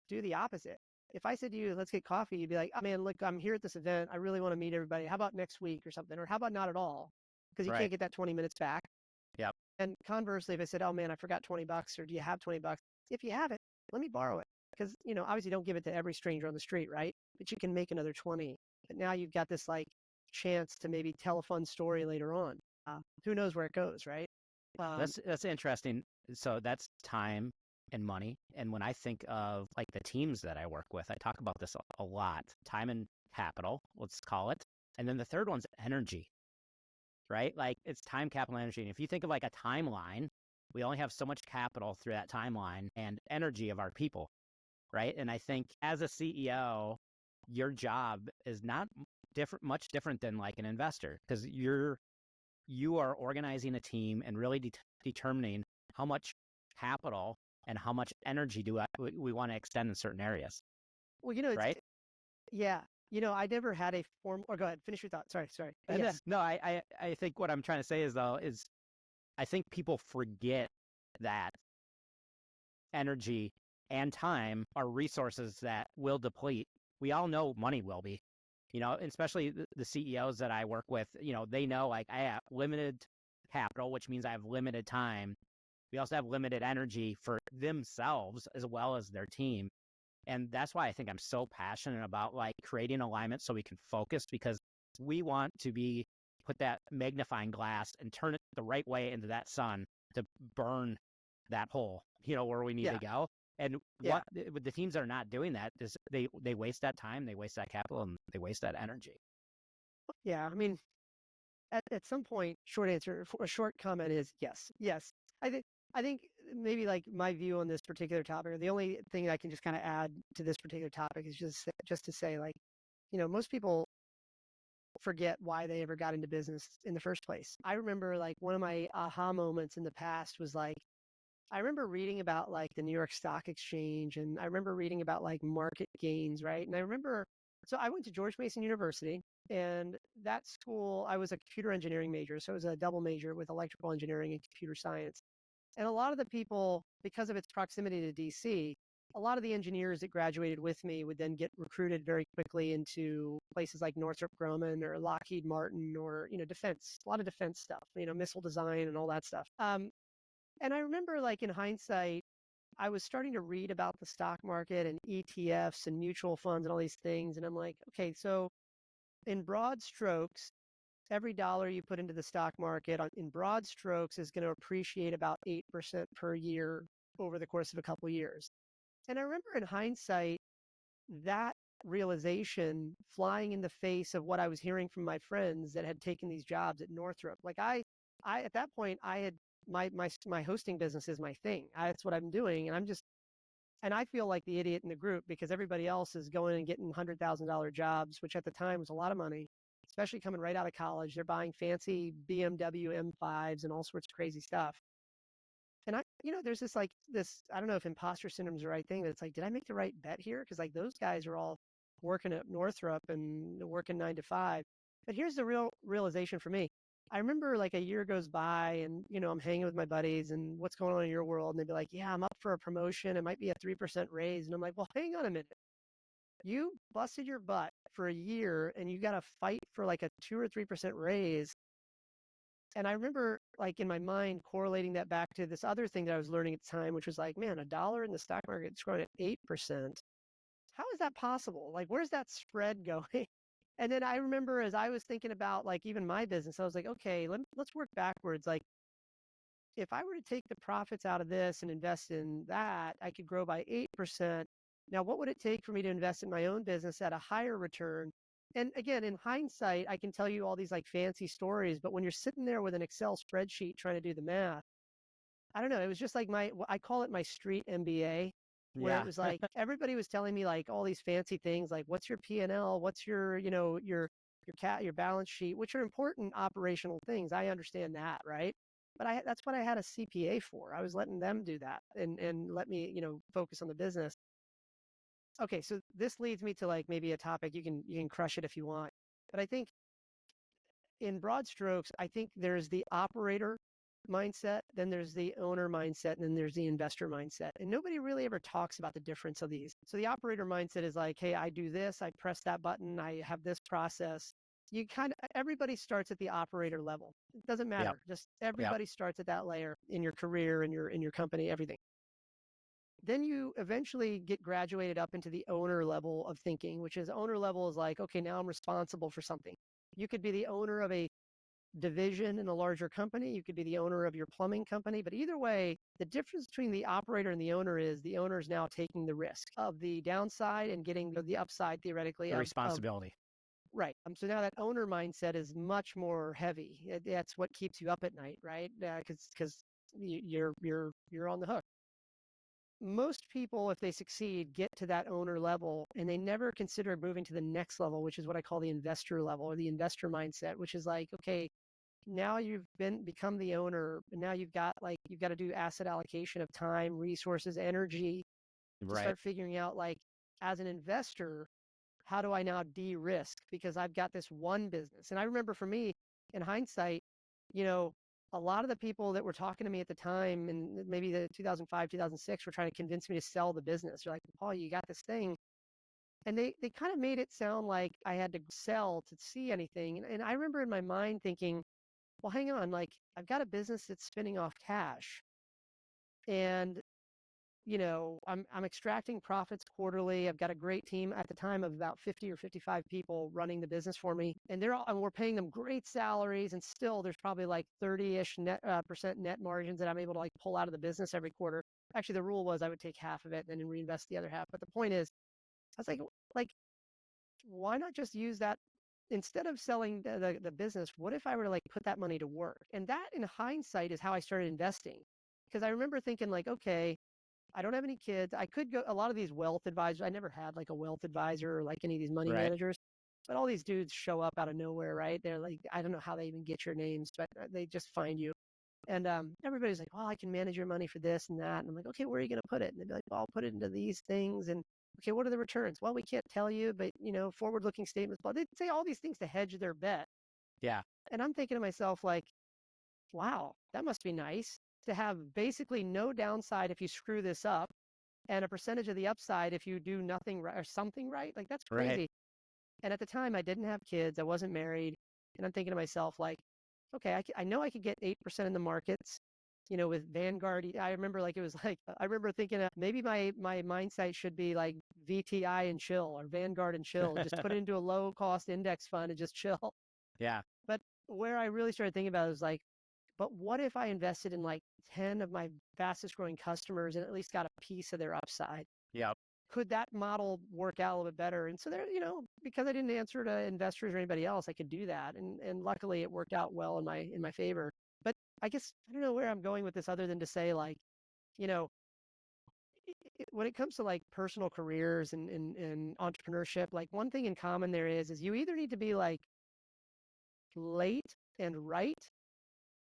do the opposite. If I said to you, let's get coffee, you'd be like, oh man, look, I'm here at this event. I really want to meet everybody. How about next week or something? Or how about not at all? Because you Right. can't get that 20 minutes back. Yep. And conversely, if I said, oh man, I forgot $20 or do you have $20? If you have it, let me borrow it. Because, obviously don't give it to every stranger on the street, right? But you can make another 20. But now you've got this like chance to maybe tell a fun story later on. Who knows where it goes, right? That's interesting. So that's time and money. And when I think of like the teams that I work with, I talk about this a lot. Time and capital, let's call it. And then the third one's energy, right? Like it's time, capital, energy. And if you think of like a timeline, We only have so much capital through that timeline and energy of our people, right? And I think as a CEO, your job is not much different than like an investor, because you are organizing a team and really determining how much capital and how much energy we want to extend in certain areas, Well, you know, right? yeah, I never had a form. Or go ahead, finish your thought. Sorry. And Yes. no, I think what I'm trying to say is I think people forget that energy and time are resources that will deplete. We all know money will be, especially the CEOs that I work with, they know like I have limited capital, which means I have limited time. We also have limited energy for themselves as well as their team. And that's why I think I'm so passionate about like creating alignment so we can focus, because we want to put that magnifying glass and turn it the right way into that sun to burn that hole, where we need Yeah. to go. And Yeah. with the teams that are not doing that, is they waste that time, they waste that capital, and they waste that energy. Yeah. I mean, at some point, short answer for a short comment is yes. Yes. I think maybe like my view on this particular topic, or the only thing I can just kind of add to this particular topic is just to say, like, most people forget why they ever got into business in the first place. I remember like one of my aha moments in the past was like, I remember reading about like the New York Stock Exchange, and I remember reading about like market gains, right? And I remember, so I went to George Mason University, and that school, I was a computer engineering major. So it was a double major with electrical engineering and computer science. And a lot of the people, because of its proximity to DC, a lot of the engineers that graduated with me would then get recruited very quickly into places like Northrop Grumman or Lockheed Martin, or, defense, a lot of defense stuff, missile design and all that stuff. And I remember, like, in hindsight, I was starting to read about the stock market and ETFs and mutual funds and all these things. And I'm like, okay, so in broad strokes, every dollar you put into the stock market in broad strokes is going to appreciate about 8% per year over the course of a couple of years. And I remember in hindsight, that realization flying in the face of what I was hearing from my friends that had taken these jobs at Northrop. Like I at that point, I had my hosting business is my thing. That's what I'm doing. And I feel like the idiot in the group because everybody else is going and getting $100,000 jobs, which at the time was a lot of money, especially coming right out of college. They're buying fancy BMW M5s and all sorts of crazy stuff. And there's I don't know if imposter syndrome is the right thing, but it's like, did I make the right bet here? Because like those guys are all working at Northrop and working 9 to 5. But here's the real realization for me. I remember like a year goes by and, I'm hanging with my buddies and what's going on in your world? And they'd be like, yeah, I'm up for a promotion. It might be a 3% raise. And I'm like, well, hang on a minute. You busted your butt for a year and you got to fight for like a 2 or 3% raise. And I remember, like, in my mind, correlating that back to this other thing that I was learning at the time, which was like, man, a dollar in the stock market is growing at 8%. How is that possible? Like, where's that spread going? And then I remember as I was thinking about, like, even my business, I was like, okay, let's work backwards. Like, if I were to take the profits out of this and invest in that, I could grow by 8%. Now, what would it take for me to invest in my own business at a higher return? And again, in hindsight, I can tell you all these like fancy stories, but when you're sitting there with an Excel spreadsheet trying to do the math, I don't know. It was just like I call it my street MBA, where it Yeah. was like everybody was telling me like all these fancy things, like what's your P&L, what's your, your balance sheet, which are important operational things. I understand that, right? But that's what I had a CPA for. I was letting them do that and let me, focus on the business. Okay, so this leads me to like maybe a topic you can crush it if you want. But I think in broad strokes, I think there's the operator mindset, then there's the owner mindset, and then there's the investor mindset. And nobody really ever talks about the difference of these. So the operator mindset is like, hey, I do this, I press that button, I have this process. Everybody starts at the operator level. It doesn't Yep. matter. Just Yep. everybody starts at that layer in your career, in your company, everything. Then you eventually get graduated up into the owner level of thinking, which is owner level is like, okay, now I'm responsible for something. You could be the owner of a division in a larger company. You could be the owner of your plumbing company. But either way, the difference between the operator and the owner is the owner is now taking the risk of the downside and getting the upside theoretically The of responsibility. right. So now that owner mindset is much more heavy. That's what keeps you up at night, right? Because you're on the hook. Most people, if they succeed, get to that owner level and they never consider moving to the next level, which is what I call the investor level or the investor mindset, which is like, okay, now you've become the owner, and now you've got to do asset allocation of time, resources, energy to Right. start figuring out, like, as an investor, how do I now de-risk, because I've got this one business. And I remember, for me, in hindsight, you know, a lot of the people that were talking to me at the time, and maybe the 2005, 2006, were trying to convince me to sell the business. They're like, Paul, you got this thing. And they kind of made it sound like I had to sell to see anything. And I remember in my mind thinking, well, hang on, like, I've got a business that's spinning off cash. And I'm extracting profits quarterly. I've got a great team at the time of about 50 or 55 people running the business for me, and we're paying them great salaries. And still, there's probably like 30-ish percent net margins that I'm able to like pull out of the business every quarter. Actually, the rule was I would take half of it and then reinvest the other half. But the point is, I was like, why not just use that instead of selling the business? What if I were to like put that money to work? And that, in hindsight, is how I started investing. Because I remember thinking, like, okay, I don't have any kids. I could go a lot of these wealth advisors. I never had like a wealth advisor or like any of these money Right. managers, but all these dudes show up out of nowhere, right? They're like, I don't know how they even get your names, but they just find you. And everybody's like, well, I can manage your money for this and that. And I'm like, okay, where are you going to put it? And they'd be like, well, I'll put it into these things. And okay, what are the returns? Well, we can't tell you, but forward-looking statements. But they'd say all these things to hedge their bet. Yeah. And I'm thinking to myself, like, wow, that must be nice to have basically no downside if you screw this up, and a percentage of the upside if you do nothing right or something right. Like, that's Right. crazy. And at the time, I didn't have kids. I wasn't married. And I'm thinking to myself, like, okay, I know I could get 8% in the markets, with Vanguard. I remember, like, it was like, I remember thinking maybe my mindset should be like VTI and chill, or Vanguard and chill. Just put it into a low cost index fund and just chill. Yeah. But where I really started thinking about it was like, but what if I invested in like 10 of my fastest growing customers and at least got a piece of their upside? Yeah. Could that model work out a little bit better? And so there, because I didn't answer to investors or anybody else, I could do that. And luckily it worked out well in my favor. But I guess I don't know where I'm going with this, other than to say, like, you know, when it comes to like personal careers and entrepreneurship, like, one thing in common there is you either need to be like late and right,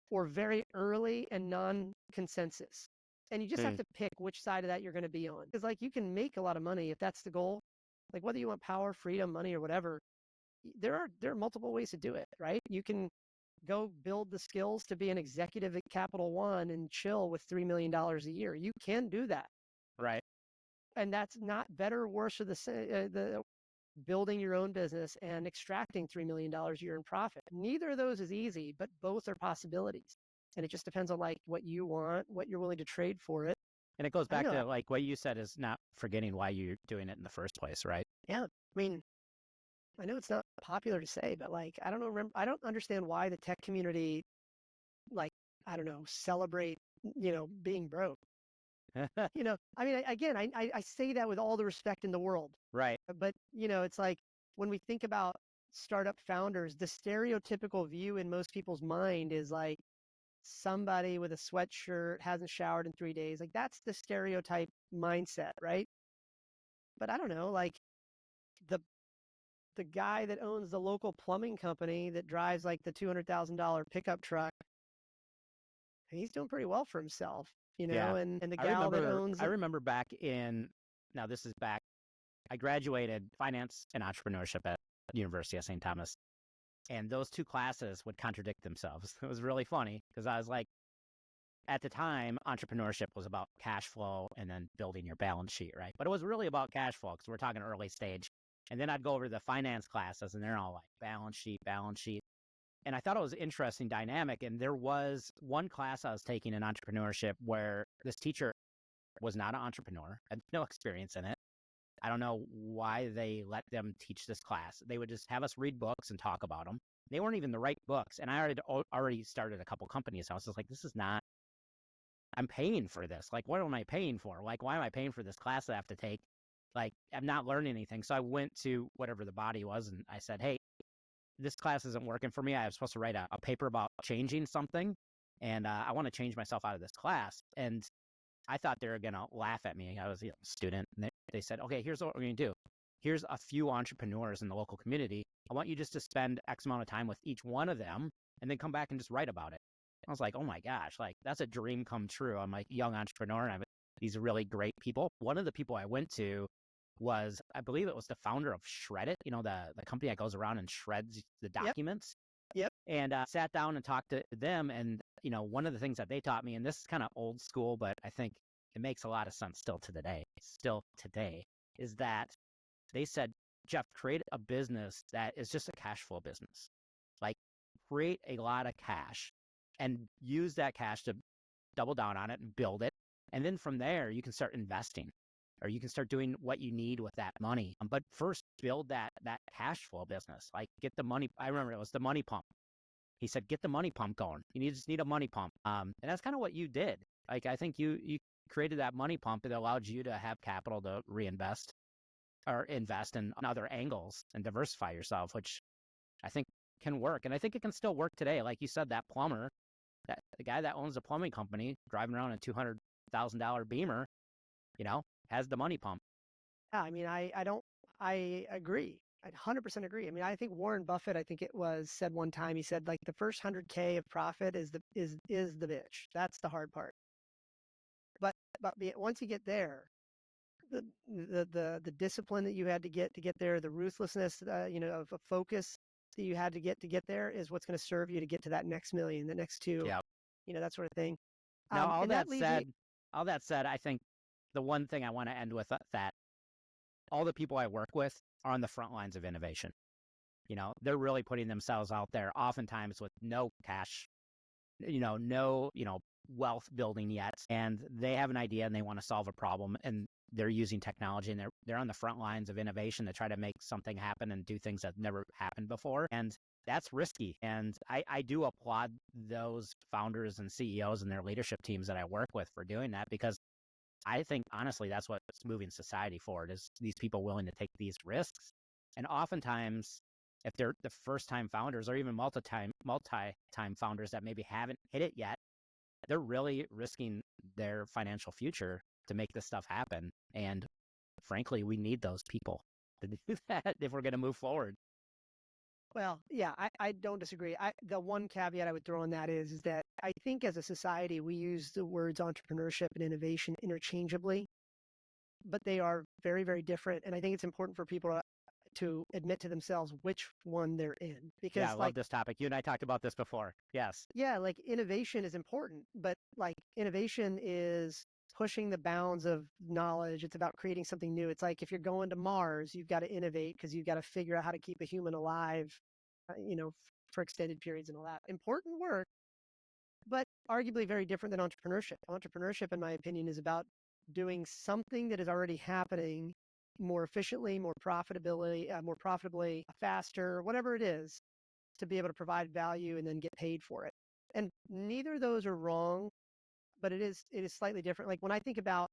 or very early and non-consensus. And you just have Hmm. to pick which side of that you're going to be on. Because, like, you can make a lot of money if that's the goal. Like, whether you want power, freedom, money, or whatever, there are multiple ways to do it, right? You can go build the skills to be an executive at Capital One and chill with $3 million a year. You can do that. Right. And that's not better or worse for the building your own business and extracting $3 million a year in profit. Neither of those is easy, but both are possibilities. And it just depends on like what you want, what you're willing to trade for it. And it goes I don't back know. to like what you said, is not forgetting why you're doing it in the first place, right? Yeah. I mean, I know it's not popular to say, but like, I don't understand why the tech community, like, I don't know, celebrate, being broke. I mean, again, I say that with all the respect in the world, Right. but, it's like, when we think about startup founders, the stereotypical view in most people's mind is like somebody with a sweatshirt, hasn't showered in 3 days. Like, that's the stereotype mindset, right? But I don't know, like, the the guy that owns the local plumbing company that drives like the $200,000 pickup truck, he's doing pretty well for himself, Yeah. and the I gal that remember owns I it. remember back in now this is back I graduated finance and entrepreneurship at University of St. Thomas. And those two classes would contradict themselves. It was really funny because I was like, at the time, entrepreneurship was about cash flow and then building your balance sheet, right? But it was really about cash flow because we're talking early stage. And then I'd go over to the finance classes and they're all like balance sheet, balance sheet. And I thought it was an interesting dynamic. And there was one class I was taking in entrepreneurship where this teacher was not an entrepreneur, had no experience in it. I don't know why they let them teach this class. They would just have us read books and talk about them. They weren't even the right books. And I already started a couple companies. So I was just like, this is not, I'm paying for this. Like, what am I paying for? Like, why am I paying for this class that I have to take? Like, I'm not learning anything. So I went to whatever the body was and I said, hey, this class isn't working for me. I was supposed to write a paper about changing something. and I want to change myself out of this class. And I thought they were going to laugh at me. I was a student, and they said, okay, here's what we're going to do. Here's a few entrepreneurs in the local community. I want you just to spend X amount of time with each one of them and then come back and just write about it. I was like, oh my gosh, like that's a dream come true. I'm like a young entrepreneur, and I have these really great people. One of the people I went to was, I believe it was the founder of Shred-it, the company that goes around and shreds the documents. Yep. And sat down and talked to them. And, one of the things that they taught me, and this is kind of old school, but I think it makes a lot of sense still today, is that they said, Jeff, create a business that is just a cash flow business. Like, create a lot of cash and use that cash to double down on it and build it. And then from there, you can start investing, or you can start doing what you need with that money. But first, build that cash flow business. Like, get the money. I remember it was the money pump. He said, get the money pump going. You just need a money pump. And that's kind of what you did. Like, I think you created that money pump that allowed you to have capital to reinvest or invest in other angles and diversify yourself, which I think can work. And I think it can still work today. Like you said, that plumber, the guy that owns a plumbing company driving around a $200,000 Beamer, has the money pump. Yeah, I mean, I agree. I 100% agree. I mean, I think Warren Buffett, I think it was, said one time, he said, like, the first 100K of profit is the bitch. That's the hard part. But once you get there, the discipline that you had to get there, the ruthlessness, of a focus that you had to get there is what's going to serve you to get to that next million, the next two, Yeah. That sort of thing. Now, all that said, I think the one thing I want to end with that all the people I work with are on the front lines of innovation. They're really putting themselves out there, oftentimes with no cash, no, wealth building yet. And they have an idea and they want to solve a problem, and they're using technology, and they're on the front lines of innovation to try to make something happen and do things that never happened before. And that's risky. And I do applaud those founders and CEOs and their leadership teams that I work with for doing that, because I think, honestly, that's what's moving society forward, is these people willing to take these risks. And oftentimes, if they're the first-time founders or even multi-time founders that maybe haven't hit it yet, they're really risking their financial future to make this stuff happen. And frankly, we need those people to do that if we're going to move forward. Well, yeah, I don't disagree. The one caveat I would throw on that is that I think as a society, we use the words entrepreneurship and innovation interchangeably, but they are very, very different. And I think it's important for people to admit to themselves which one they're in. Because, yeah, I love this topic. You and I talked about this before. Yes. Yeah, like, innovation is important, but like, innovation is pushing the bounds of knowledge. It's about creating something new. It's like, if you're going to Mars, you've got to innovate because you've got to figure out how to keep a human alive, for extended periods and all that. Important work, but arguably very different than entrepreneurship. Entrepreneurship, in my opinion, is about doing something that is already happening more efficiently, more profitably, faster, whatever it is, to be able to provide value and then get paid for it. And neither of those are wrong, but it is slightly different. Like, when I think about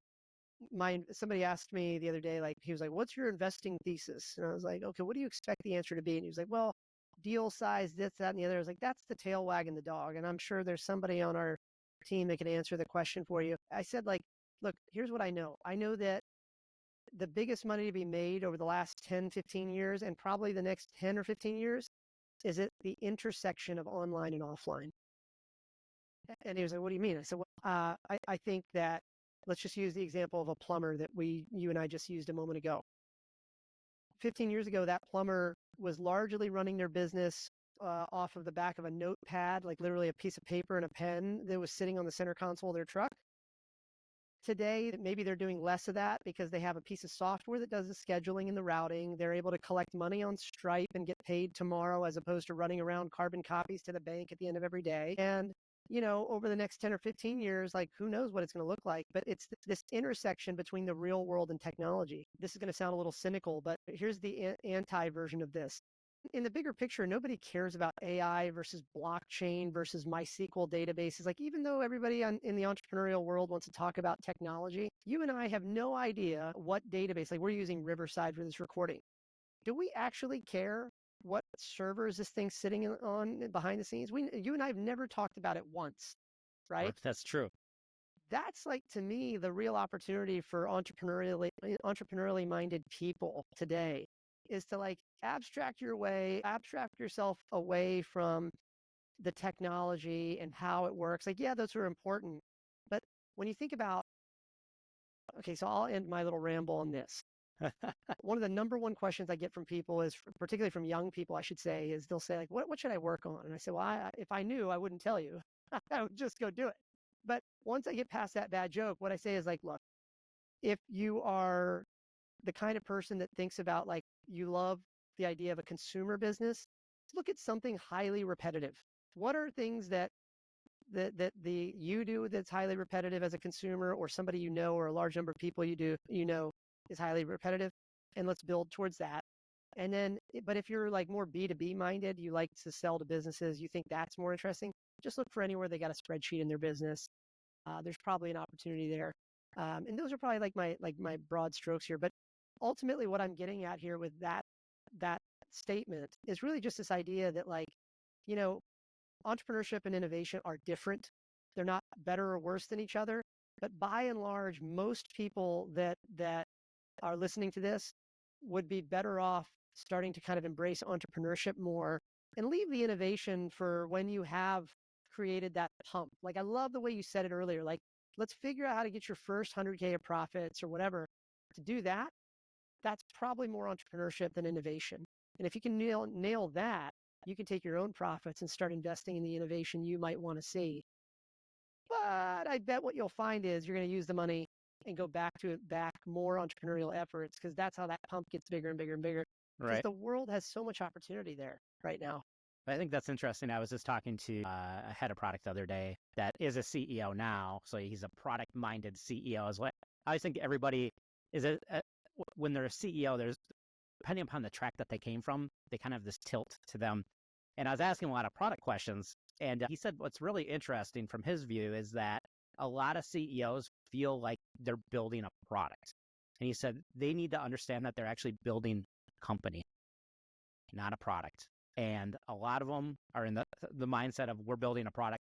somebody asked me the other day, like, he was like, what's your investing thesis? And I was like, okay, what do you expect the answer to be? And he was like, well, deal size, this, that, and the other. I was like, that's the tail wagging the dog. And I'm sure there's somebody on our team that can answer the question for you. I said, like, look, here's what I know. I know that the biggest money to be made over the last 10, 15 years, and probably the next 10 or 15 years, is at the intersection of online and offline. And he was like, what do you mean? I said, well, I think that, let's just use the example of a plumber that you and I just used a moment ago. 15 years ago, that plumber was largely running their business off of the back of a notepad, like literally a piece of paper and a pen that was sitting on the center console of their truck. Today, maybe they're doing less of that because they have a piece of software that does the scheduling and the routing. They're able to collect money on Stripe and get paid tomorrow, as opposed to running around carbon copies to the bank at the end of every day. And over the next 10 or 15 years, like, who knows what it's going to look like, but it's this intersection between the real world and technology. This is going to sound a little cynical, but here's the anti version of this. In the bigger picture, nobody cares about AI versus blockchain versus MySQL databases. Like, even though everybody in the entrepreneurial world wants to talk about technology, you and I have no idea what database. Like, we're using Riverside for this recording. Do we actually care what server is this thing sitting on behind the scenes? You and I have never talked about it once. right? That's true. That's like, to me, the real opportunity for entrepreneurially minded people today is to like abstract yourself away from the technology and how it works. Like, yeah, those are important. But when you think about, okay, so I'll end my little ramble on this. One of the number one questions I get from people is, particularly from young people, I should say, is they'll say like, what should I work on? And I say, well, if I knew, I wouldn't tell you. I would just go do it. But once I get past that bad joke, what I say is like, look, if you are the kind of person that thinks about like, you love the idea of a consumer business, look at something highly repetitive. What are things that you do that's highly repetitive as a consumer, or somebody you know, or a large number of people you know is highly repetitive, and let's build towards that. And then, but if you're like more B2B minded, you like to sell to businesses, you think that's more interesting, just look for anywhere they got a spreadsheet in their business. There's probably an opportunity there. And those are probably like my broad strokes here. But ultimately, what I'm getting at here with that statement is really just this idea that, like, you know, entrepreneurship and innovation are different. They're not better or worse than each other. But by and large, most people that are listening to this would be better off starting to kind of embrace entrepreneurship more and leave the innovation for when you have created that pump. Like, I love the way you said it earlier. Like, let's figure out how to get your first 100K of profits or whatever. To do that, that's probably more entrepreneurship than innovation. And if you can nail that, you can take your own profits and start investing in the innovation you might want to see. But I bet what you'll find is you're going to use the money and go back more entrepreneurial efforts, because that's how that pump gets bigger and bigger and bigger. Because Right. the world has so much opportunity there right now. I think that's interesting. I was just talking to a head of product the other day that is a CEO now. So he's a product minded CEO as well. I always think everybody is when they're a CEO, there's, depending upon the track that they came from, they kind of have this tilt to them. And I was asking a lot of product questions. And he said what's really interesting from his view is that a lot of CEOs feel like they're building a product. And he said they need to understand that they're actually building a company, not a product. And a lot of them are in the mindset of, we're building a product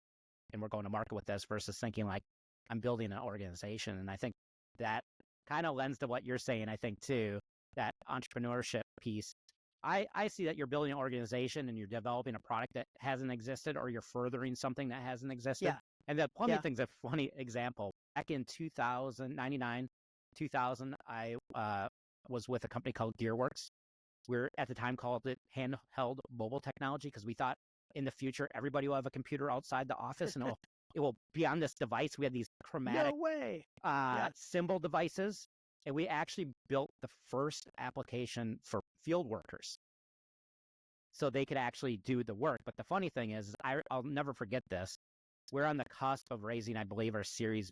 and we're going to market with this, versus thinking like, I'm building an organization. And I think that kind of lends to what you're saying, I think, too, that entrepreneurship piece. I see that you're building an organization and you're developing a product that hasn't existed, or you're furthering something that hasn't existed. Yeah. And the plumbing thing's a funny example. Back in 1999, 2000, I was with a company called Gearworks. We're at the time called it handheld mobile technology, because we thought in the future everybody will have a computer outside the office and it will be on this device. We had these chromatic symbol devices, and we actually built the first application for field workers so they could actually do the work. But the funny thing is, I'll never forget this. We're on the cusp of raising, I believe, our Series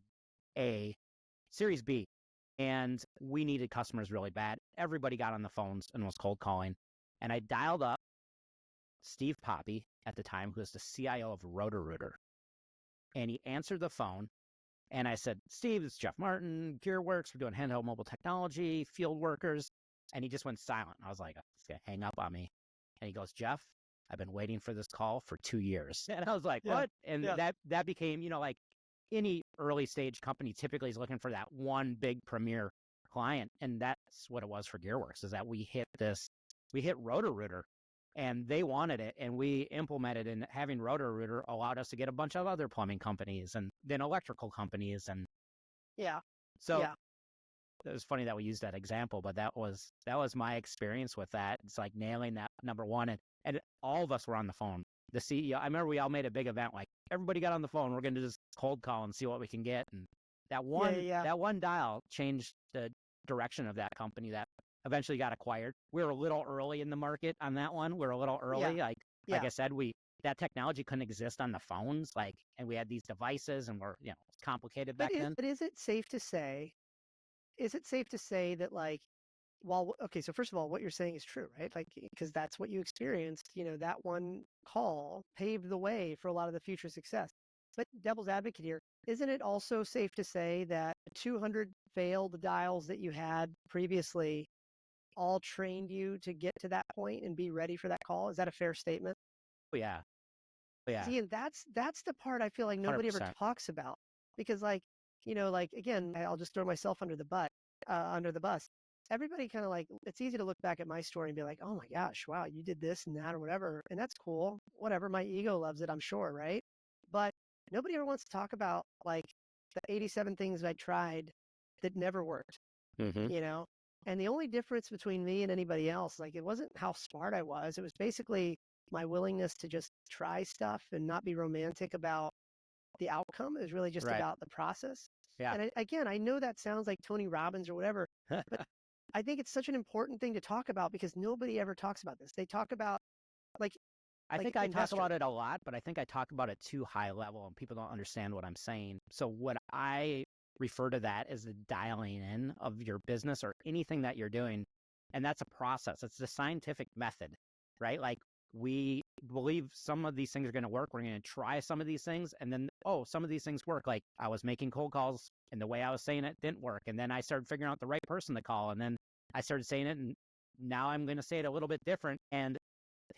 B. And we needed customers really bad. Everybody got on the phones and was cold calling. And I dialed up Steve Poppy at the time, who was the CIO of Roto-Rooter. And he answered the phone. And I said, Steve, this is Jeff Martin, Gearworks. We're doing handheld mobile technology, field workers. And he just went silent. I was like, he's going to hang up on me. And he goes, Jeff, I've been waiting for this call for 2 years. And I was like, what? And that became, like, any early stage company typically is looking for that one big premier client. And that's what it was for Gearworks, is that we hit Roto-Rooter and they wanted it, and we implemented, and having Roto-Rooter allowed us to get a bunch of other plumbing companies and then electrical companies. And so it was funny that we used that example, but that was my experience with that. It's like nailing that number one. And all of us were on the phone. The CEO, I remember we all made a big event, like everybody got on the phone. We're going to just cold call and see what we can get. And that one dial changed the direction of that company that eventually got acquired. We were a little early in the market on that one. We were a little early. Like I said, that technology couldn't exist on the phones, and we had these devices, and we're, it's complicated back then. But is it safe to say that, like, so first of all, what you're saying is true, right? Like, because that's what you experienced, that one call paved the way for a lot of the future success. But devil's advocate here, isn't it also safe to say that 200 failed dials that you had previously all trained you to get to that point and be ready for that call? Is that a fair statement? Oh, yeah. Yeah. See, and that's the part I feel like nobody ever 100%. talks about because, like, like again, I'll just throw myself under the bus. Everybody kind of like it's easy to look back at my story and be like, oh my gosh, wow, you did this and that or whatever, and that's cool. Whatever, my ego loves it, I'm sure, right? But nobody ever wants to talk about like the 87 things I tried that never worked, Mm-hmm. you know? And the only difference between me and anybody else, like it wasn't how smart I was. It was basically my willingness to just try stuff and not be romantic about the outcome. It was really just Right. about the process. Yeah. And again, I know that sounds like Tony Robbins or whatever, but I think it's such an important thing to talk about because nobody ever talks about this. They talk about like I like think I talk investors. about it a lot, but I think I talk about it too high level and people don't understand what I'm saying. So what I refer to that as the dialing in of your business or anything that you're doing. And that's a process. It's the scientific method, right? Like we believe some of these things are going to work. We're going to try some of these things. And then, oh, some of these things work. Like I was making cold calls and the way I was saying it didn't work. And then I started figuring out the right person to call. And then I started saying it. And now I'm going to say it a little bit different. And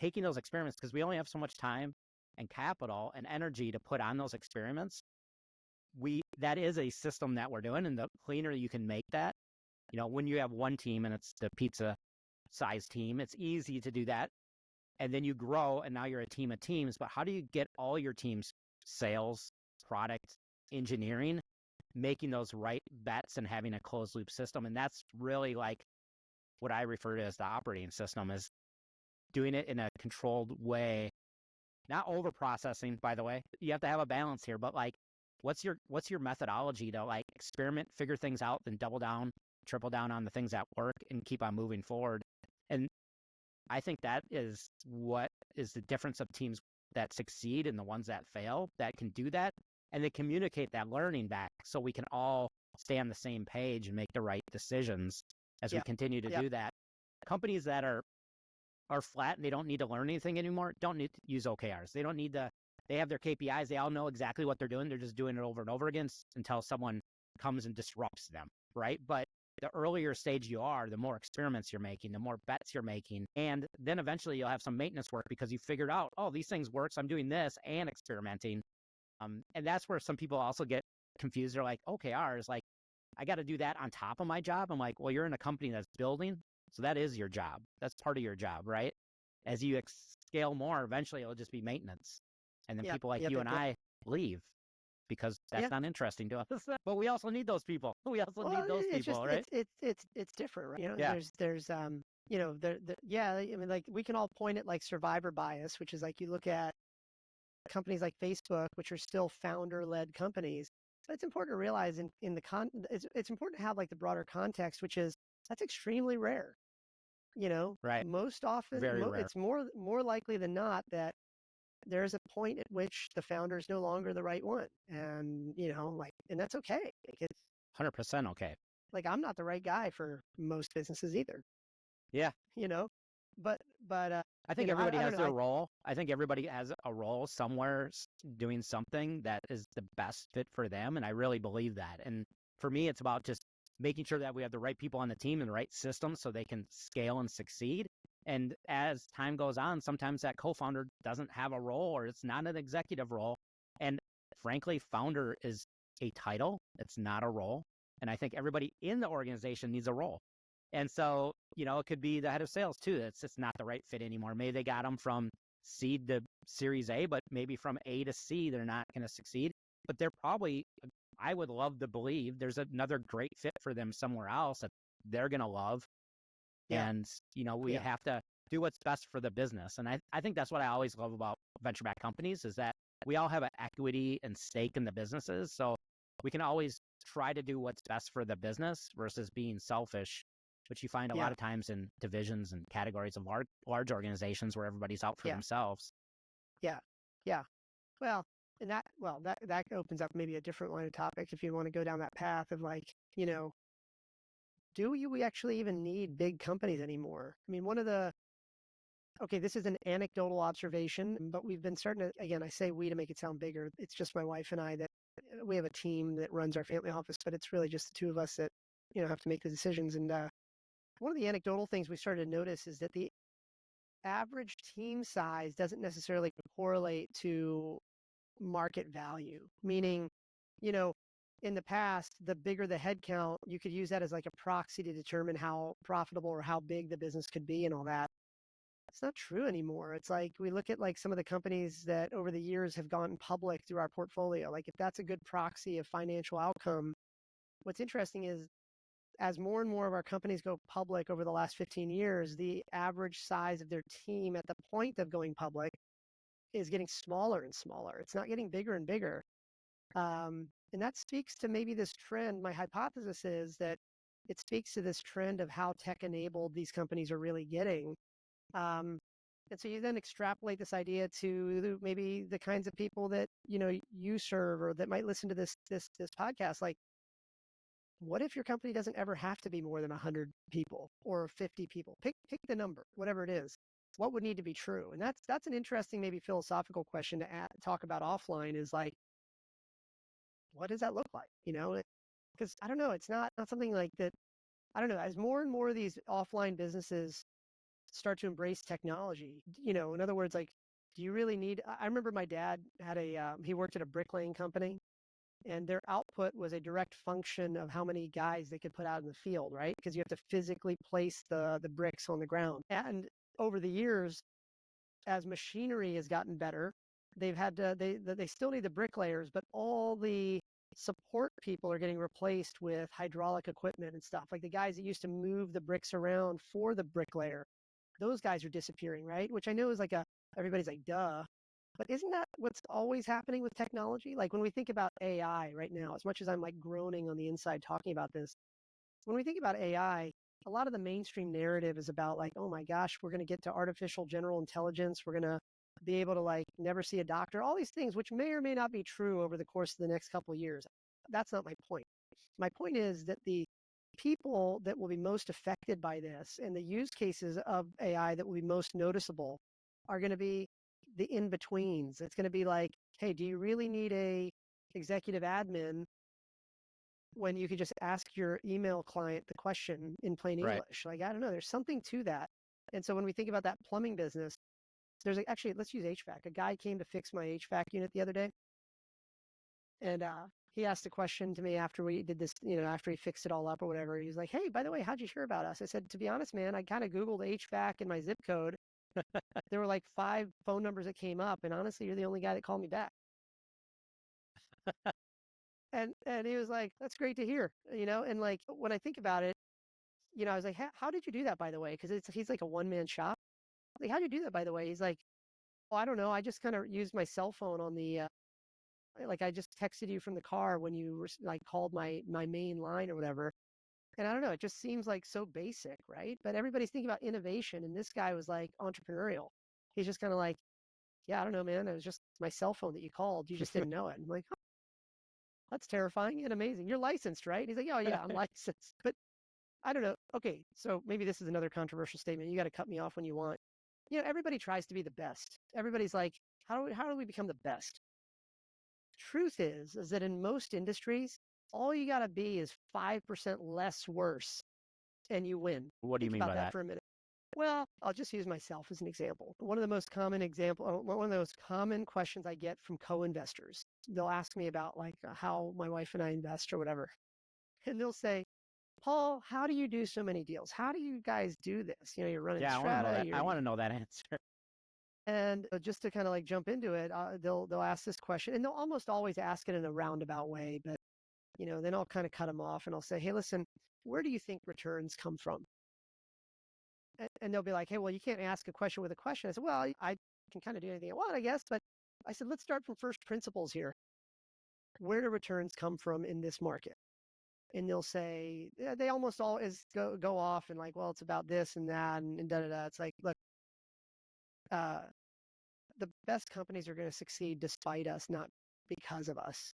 taking those experiments, because we only have so much time and capital and energy to put on those experiments, that is a system that we're doing. And the cleaner you can make that, when you have one team and it's the pizza size team, it's easy to do that. And then you grow and now you're a team of teams. But how do you get all your teams, sales, product, engineering, making those right bets and having a closed loop system? And that's really like what I refer to as the operating system, is doing it in a controlled way, not over processing, by the way. You have to have a balance here, but like, what's your methodology to like experiment, figure things out, then double down, triple down on the things that work and keep on moving forward. And I think that is what is the difference of teams that succeed and the ones that fail, that can do that. And they communicate that learning back so we can all stay on the same page and make the right decisions as we continue to do that. Companies that are flat and they don't need to learn anything anymore don't need to use OKRs. They don't need to, they have their KPIs. They all know exactly what they're doing. They're just doing it over and over again until someone comes and disrupts them, right? But the earlier stage you are, the more experiments you're making, the more bets you're making. And then eventually you'll have some maintenance work because you figured out, oh, these things work, so I'm doing this and experimenting. And that's where some people also get confused. They're like, OKRs, like, I got to do that on top of my job. I'm like, well, you're in a company that's building, so that is your job. That's part of your job, right? As you scale more, eventually it'll just be maintenance. And then people like you and I leave because that's not interesting to us. But we also need those people. We also need those it's people, just right? it's different, right? Yeah. There's I mean, like we can all point at like survivor bias, which is like you look at companies like Facebook, which are still founder-led companies. But it's important to realize it's important to have like the broader context, which is that's extremely rare. Right. Most often, Very rare. it's more likely than not that there's a point at which the founder is no longer the right one, and and that's okay. Like it's 100% okay. like I'm not the right guy for most businesses either. Yeah. But I think everybody I has don't know. their role. I think everybody has a role somewhere doing something that is the best fit for them. And I really believe that. And for me, it's about just making sure that we have the right people on the team and the right systems so they can scale and succeed. And as time goes on, sometimes that co-founder doesn't have a role or it's not an executive role. And frankly, founder is a title. It's not a role. And I think everybody in the organization needs a role. And so, it could be the head of sales too. It's just not the right fit anymore. Maybe they got them from seed to Series A, but maybe from A to C, they're not going to succeed. But they're probably, I would love to believe there's another great fit for them somewhere else that they're going to love. Yeah. And, we have to do what's best for the business. And I think that's what I always love about venture-backed companies is that we all have an equity and stake in the businesses. So we can always try to do what's best for the business versus being selfish, which you find a lot of times in divisions and categories of large organizations where everybody's out for themselves. Yeah. Yeah. Well, and that opens up maybe a different line of topic if you want to go down that path of like, do we actually even need big companies anymore? I mean, this is an anecdotal observation, but we've been starting to, again, I say we to make it sound bigger. It's just my wife and I that we have a team that runs our family office, but it's really just the two of us that, have to make the decisions. And one of the anecdotal things we started to notice is that the average team size doesn't necessarily correlate to market value, meaning, you know, in the past, the bigger the headcount, you could use that as like a proxy to determine how profitable or how big the business could be and all that. It's not true anymore. It's like we look at like some of the companies that over the years have gone public through our portfolio. Like if that's a good proxy of financial outcome, what's interesting is as more and more of our companies go public over the last 15 years, the average size of their team at the point of going public is getting smaller and smaller. It's not getting bigger and bigger. And that speaks to maybe this trend. My hypothesis is that it speaks to this trend of how tech enabled these companies are really getting. And so you then extrapolate this idea to maybe the kinds of people that you serve or that might listen to this podcast. Like, what if your company doesn't ever have to be more than 100 people or 50 people? Pick the number, whatever it is. What would need to be true? And that's an interesting, maybe philosophical question to talk about offline. Is like, what does that look like? Because I don't know. It's not something like that. I don't know. As more and more of these offline businesses start to embrace technology, in other words, like, do you really need? I remember my dad had he worked at a bricklaying company, and their output was a direct function of how many guys they could put out in the field, right? Because you have to physically place the bricks on the ground. And over the years, as machinery has gotten better, they've had to they still need the bricklayers, but all the support people are getting replaced with hydraulic equipment and stuff. Like the guys that used to move the bricks around for the bricklayer, those guys are disappearing, right? Which I know is like everybody's like, duh. But isn't that what's always happening with technology? Like when we think about AI right now, as much as I'm like groaning on the inside talking about this, when we think about AI, a lot of the mainstream narrative is about like, oh my gosh, we're going to get to artificial general intelligence. We're going to be able to like never see a doctor, all these things, which may or may not be true over the course of the next couple of years. That's not my point. My point is that the people that will be most affected by this and the use cases of AI that will be most noticeable are going to be the in-betweens. It's going to be like, hey, do you really need a executive admin when you could just ask your email client the question in plain Right. English? Like, I don't know, there's something to that. And so when we think about that plumbing business, actually, let's use HVAC. A guy came to fix my HVAC unit the other day, and he asked a question to me after we did this, after he fixed it all up or whatever. He was like, hey, by the way, how'd you hear about us? I said, to be honest, man, I kind of Googled HVAC in my zip code. There were like 5 phone numbers that came up, and honestly, you're the only guy that called me back. And he was like, that's great to hear, and like when I think about it, I was like, how did you do that, by the way? Because he's like a one-man shop. Like, how'd you do that, by the way? He's like, well, I don't know. I just kind of used my cell phone on the like I just texted you from the car when you were like called my main line or whatever. And I don't know, it just seems like so basic, right? But everybody's thinking about innovation, and this guy was like entrepreneurial. He's just kind of like, yeah, I don't know, man. It was just my cell phone that you called. You just didn't know it. I'm like, oh, that's terrifying and amazing. You're licensed, right? He's like, oh yeah, I'm licensed. But I don't know. Okay, so maybe this is another controversial statement. You got to cut me off when you want. Everybody tries to be the best. Everybody's like, how do we become the best? Truth is that in most industries, all you got to be is 5% less worse and you win. What do you Think mean about by that that? for a minute. Well, I'll just use myself as an example. One of the most common questions I get from co-investors, they'll ask me about like how my wife and I invest or whatever. And they'll say, Paul, how do you do so many deals? How do you guys do this? You're running Yeah, I want to know strata. that. I want to know that answer. And just to kind of like jump into it, they'll ask this question, and they'll almost always ask it in a roundabout way. But then I'll kind of cut them off, and I'll say, "Hey, listen, where do you think returns come from?" And they'll be like, "Hey, well, you can't ask a question with a question." I said, "Well, I can kind of do anything I want, I guess." But I said, "Let's start from first principles here. Where do returns come from in this market?" And they'll say, yeah, they almost always go off and like, well, it's about this and that and da da da. It's like, look, uh, the best companies are going to succeed despite us, not because of us.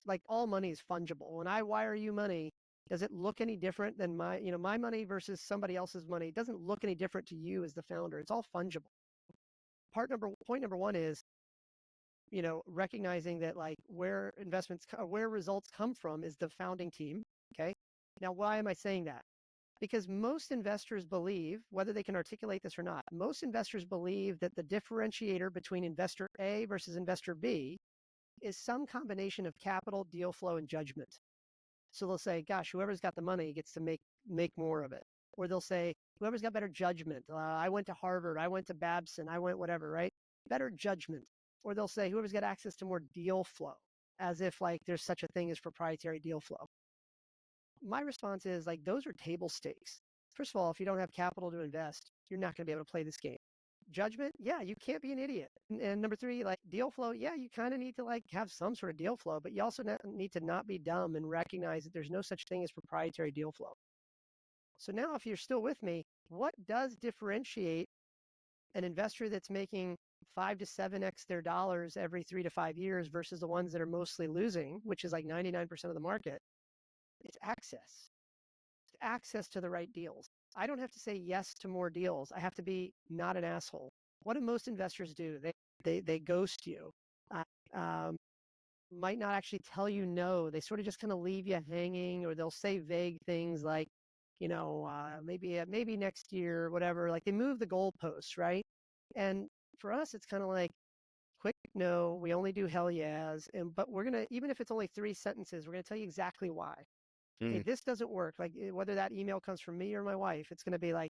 Like all money is fungible. When I wire you money, does it look any different than my money versus somebody else's money? It doesn't look any different to you as the founder. It's all fungible. Point number one is, recognizing that like where where results come from is the founding team. Okay. Now, why am I saying that? Because most investors believe, whether they can articulate this or not, most investors believe that the differentiator between investor A versus investor B is some combination of capital, deal flow, and judgment. So they'll say, gosh, whoever's got the money gets to make more of it. Or they'll say, whoever's got better judgment. I went to Harvard, I went to Babson, I went whatever, right? Better judgment. Or they'll say, whoever's got access to more deal flow, as if like there's such a thing as proprietary deal flow. My response is like, those are table stakes. First of all, if you don't have capital to invest, you're not going to be able to play this game. Judgment, yeah, you can't be an idiot. And number three, like deal flow, yeah, you kind of need to like have some sort of deal flow, but you also need to not be dumb and recognize that there's no such thing as proprietary deal flow. So now if you're still with me, what does differentiate an investor that's making 5 to 7x their dollars every 3 to 5 years versus the ones that are mostly losing, which is like 99% of the market? It's access. It's access to the right deals. I don't have to say yes to more deals. I have to be not an asshole. What do most investors do? They ghost you. Um, might not actually tell you no. They sort of just kind of leave you hanging, or they'll say vague things like, maybe next year, whatever. Like they move the goalposts, right? And for us, it's kind of like quick no. We only do hell yeahs, but we're gonna, even if it's only 3 sentences, we're gonna tell you exactly why. Hey, this doesn't work. Like whether that email comes from me or my wife, it's going to be like,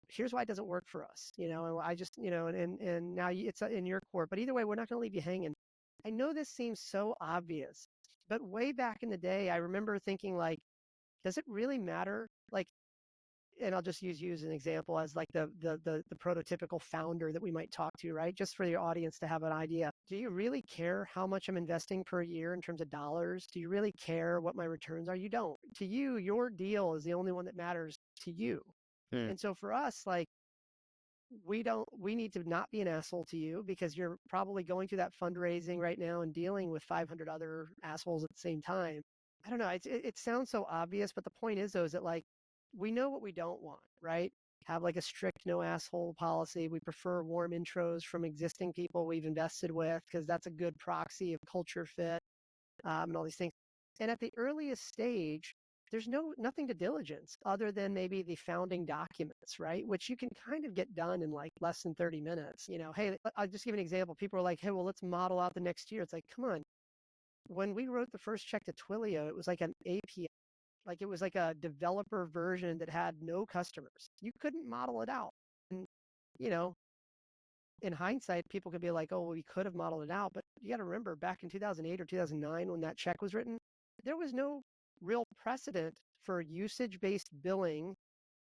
here's why it doesn't work for us. And I just, and now it's in your court. But either way, we're not going to leave you hanging. I know this seems so obvious, but way back in the day, I remember thinking like, does it really matter? Like, and I'll just use you as an example as like the prototypical founder that we might talk to, right? Just for your audience to have an idea. Do you really care how much I'm investing per year in terms of dollars? Do you really care what my returns are? You don't. To you, your deal is the only one that matters to you. And so for us, like, we need to not be an asshole to you because you're probably going through that fundraising right now and dealing with 500 other assholes at the same time. I don't know. It sounds so obvious, but the point is, though, is that like, we know what we don't want, right? Have like a strict no asshole policy. We prefer warm intros from existing people we've invested with because that's a good proxy of culture fit, and all these things. And at the earliest stage, there's nothing to diligence other than maybe the founding documents, right? Which you can kind of get done in like less than 30 minutes. Hey, I'll just give an example. People are like, hey, well, let's model out the next year. It's like, come on. When we wrote the first check to Twilio, it was like an API. Like it was like a developer version that had no customers. You couldn't model it out. And, in hindsight, people could be like, oh, well, we could have modeled it out. But you got to remember back in 2008 or 2009, when that check was written, there was no real precedent for usage-based billing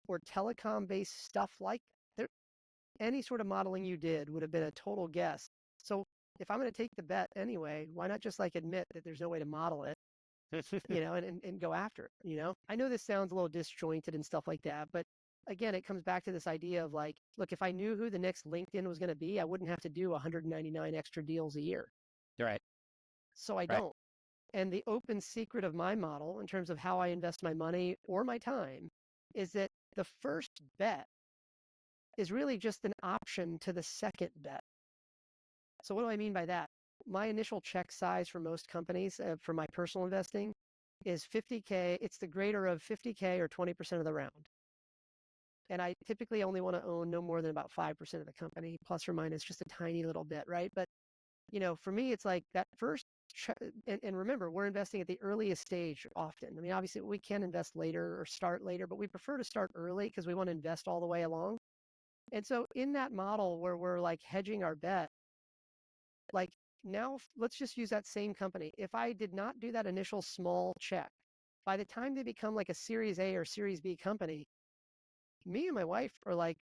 or telecom-based stuff like that. Any sort of modeling you did would have been a total guess. So if I'm going to take the bet anyway, why not just like admit that there's no way to model it? And go after it. I know this sounds a little disjointed and stuff like that, but again, it comes back to this idea of like, look, if I knew who the next LinkedIn was going to be, I wouldn't have to do 199 extra deals a year. Right. So I don't. And the open secret of my model in terms of how I invest my money or my time is that the first bet is really just an option to the second bet. So what do I mean by that? My initial check size for most companies for my personal investing is 50K. It's the greater of 50K or 20% of the round. And I typically only want to own no more than about 5% of the company, plus or minus just a tiny little bit, right? But, for me, it's like that first, and remember, we're investing at the earliest stage often. I mean, obviously, we can invest later or start later, but we prefer to start early because we want to invest all the way along. And so in that model where we're like hedging our bet, like now let's just use that same company. If I did not do that initial small check, by the time they become like a Series A or Series B company, me and my wife are like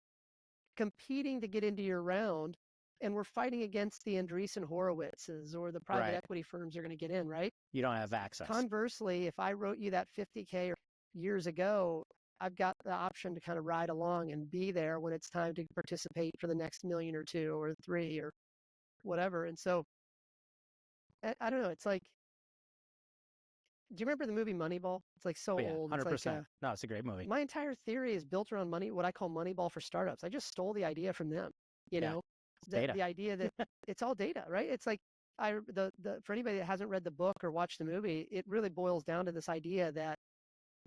competing to get into your round, and we're fighting against the Andreessen Horowitzes or the private equity firms are going to get in, right? You don't have access. Conversely, if I wrote you that 50K years ago, I've got the option to kind of ride along and be there when it's time to participate for the next million or two or three or whatever. And so I don't know. It's like, do you remember the movie Moneyball? It's like so old. 100%. It's like, no, it's a great movie. My entire theory is built around what I call Moneyball for startups. I just stole the idea from them. The idea that it's all data, right? It's like for anybody that hasn't read the book or watched the movie, it really boils down to this idea that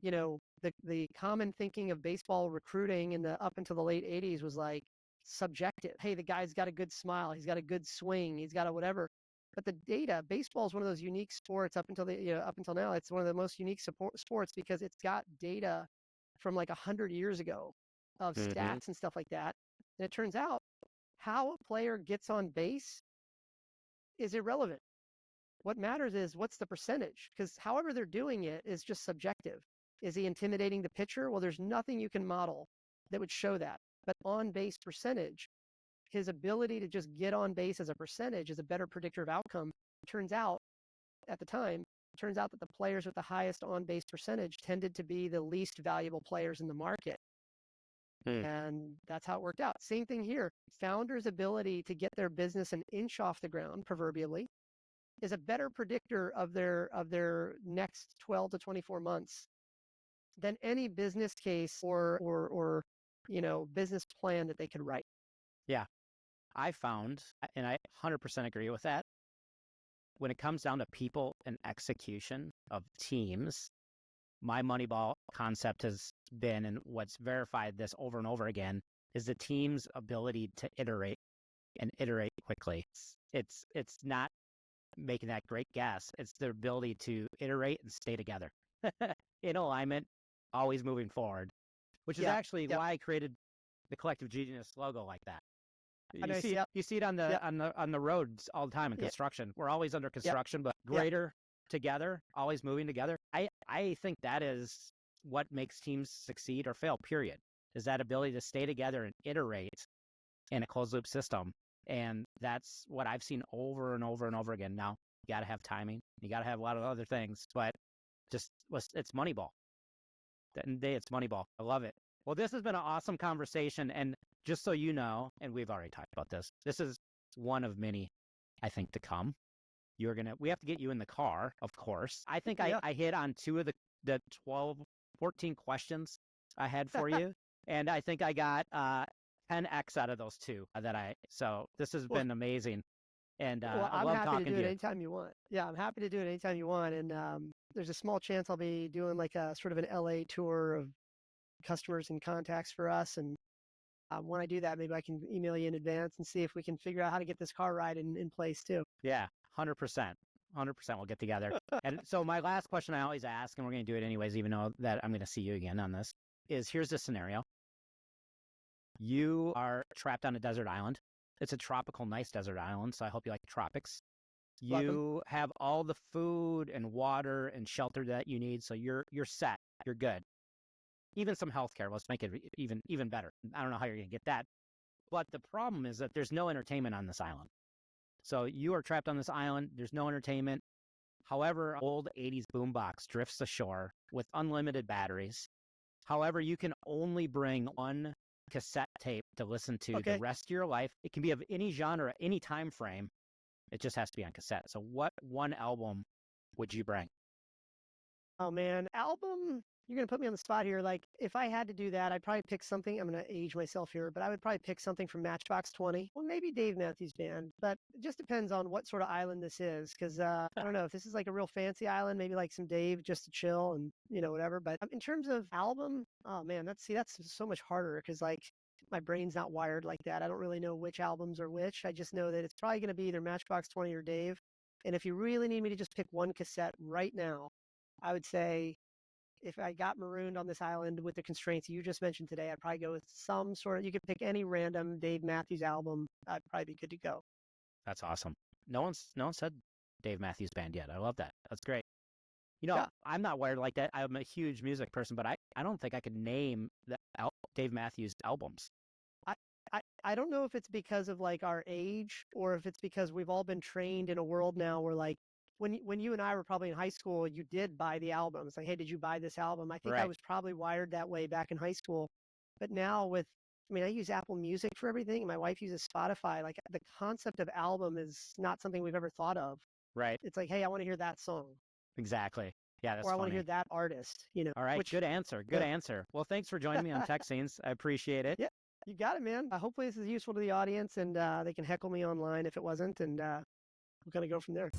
the common thinking of baseball recruiting in the up until the late 80s was like subjective. Hey, the guy's got a good smile, he's got a good swing, he's got a whatever. But the data, baseball is one of those unique sports up until now. It's one of the most unique sports because it's got data from like 100 years ago of stats and stuff like that. And it turns out how a player gets on base is irrelevant. What matters is what's the percentage, because however they're doing it is just subjective. Is he intimidating the pitcher? Well, there's nothing you can model that would show that. But on base percentage, his ability to just get on base as a percentage is a better predictor of outcome. Turns out, at the time, that the players with the highest on base percentage tended to be the least valuable players in the market. And that's how it worked out. Same thing here. Founders' ability to get their business an inch off the ground, proverbially, is a better predictor of their next 12 to 24 months than any business case or business plan that they could write. Yeah. I found, and I 100% agree with that, when it comes down to people and execution of teams, my Moneyball concept has been, and what's verified this over and over again, is the team's ability to iterate and iterate quickly. It's not making that great guess. It's their ability to iterate and stay together in alignment, always moving forward, which is actually why I created the Collective Genius logo like that. You see it on the roads all the time in construction. We're always under construction, but greater together, always moving together. I think that is what makes teams succeed or fail, period, is that ability to stay together and iterate in a closed loop system. And that's what I've seen over and over and over again. Now, you got to have timing. You got to have a lot of other things, but it's Moneyball. At the end of the day, it's Moneyball. I love it. Well, this has been an awesome conversation. And just so you know, and we've already talked about this, this is one of many, I think, to come. We have to get you in the car, of course. I think I hit on 2 of the 14 questions I had for you. And I think I got 10x out of those 2 so this has been amazing. And I love talking to you. I'm happy to do it anytime you want. Yeah, I'm happy to do it anytime you want. And there's a small chance I'll be doing like a sort of an LA tour of customers and contacts for us. And when I do that, maybe I can email you in advance and see if we can figure out how to get this car ride in place too. Yeah, 100%. 100% we'll get together. And so my last question I always ask, and we're going to do it anyways, even though that I'm going to see you again on this, is here's the scenario. You are trapped on a desert island. It's a tropical, nice desert island, so I hope you like the tropics. You have all the food and water and shelter that you need, so you're set. You're good. Even some healthcare. Let's make it even better. I don't know how you're going to get that. But the problem is that there's no entertainment on this island. So you are trapped on this island. There's no entertainment. However, old 80s boombox drifts ashore with unlimited batteries. However, you can only bring one cassette tape to listen to the rest of your life. It can be of any genre, any time frame. It just has to be on cassette. So what one album would you bring? Oh, man. Album? You're going to put me on the spot here. Like, if I had to do that, I'd probably pick something. I'm going to age myself here, but I would probably pick something from Matchbox 20. Well, maybe Dave Matthews Band, but it just depends on what sort of island this is. Because I don't know if this is like a real fancy island, maybe like some Dave just to chill and, whatever. But in terms of album, oh, man, that's so much harder because, like, my brain's not wired like that. I don't really know which albums are which. I just know that it's probably going to be either Matchbox 20 or Dave. And if you really need me to just pick one cassette right now, I would say if I got marooned on this island with the constraints you just mentioned today, I'd probably go with some sort of, you could pick any random Dave Matthews album. I'd probably be good to go. That's awesome. No one said Dave Matthews Band yet. I love that. That's great. I'm not wired like that. I'm a huge music person, but I don't think I could name the Dave Matthews albums. I don't know if it's because of like our age or if it's because we've all been trained in a world now where like when you and I were probably in high school, you did buy the album. It's like, hey, did you buy this album? I think I was probably wired that way back in high school. But now I use Apple Music for everything. My wife uses Spotify. Like the concept of album is not something we've ever thought of. Right. It's like, hey, I want to hear that song. Exactly. Yeah, that's Or I want to hear that artist, All right, good answer. Good answer. Well, thanks for joining me on Tech Scenes. I appreciate it. Yeah, you got it, man. Hopefully this is useful to the audience and they can heckle me online if it wasn't, and we'll kind of go from there.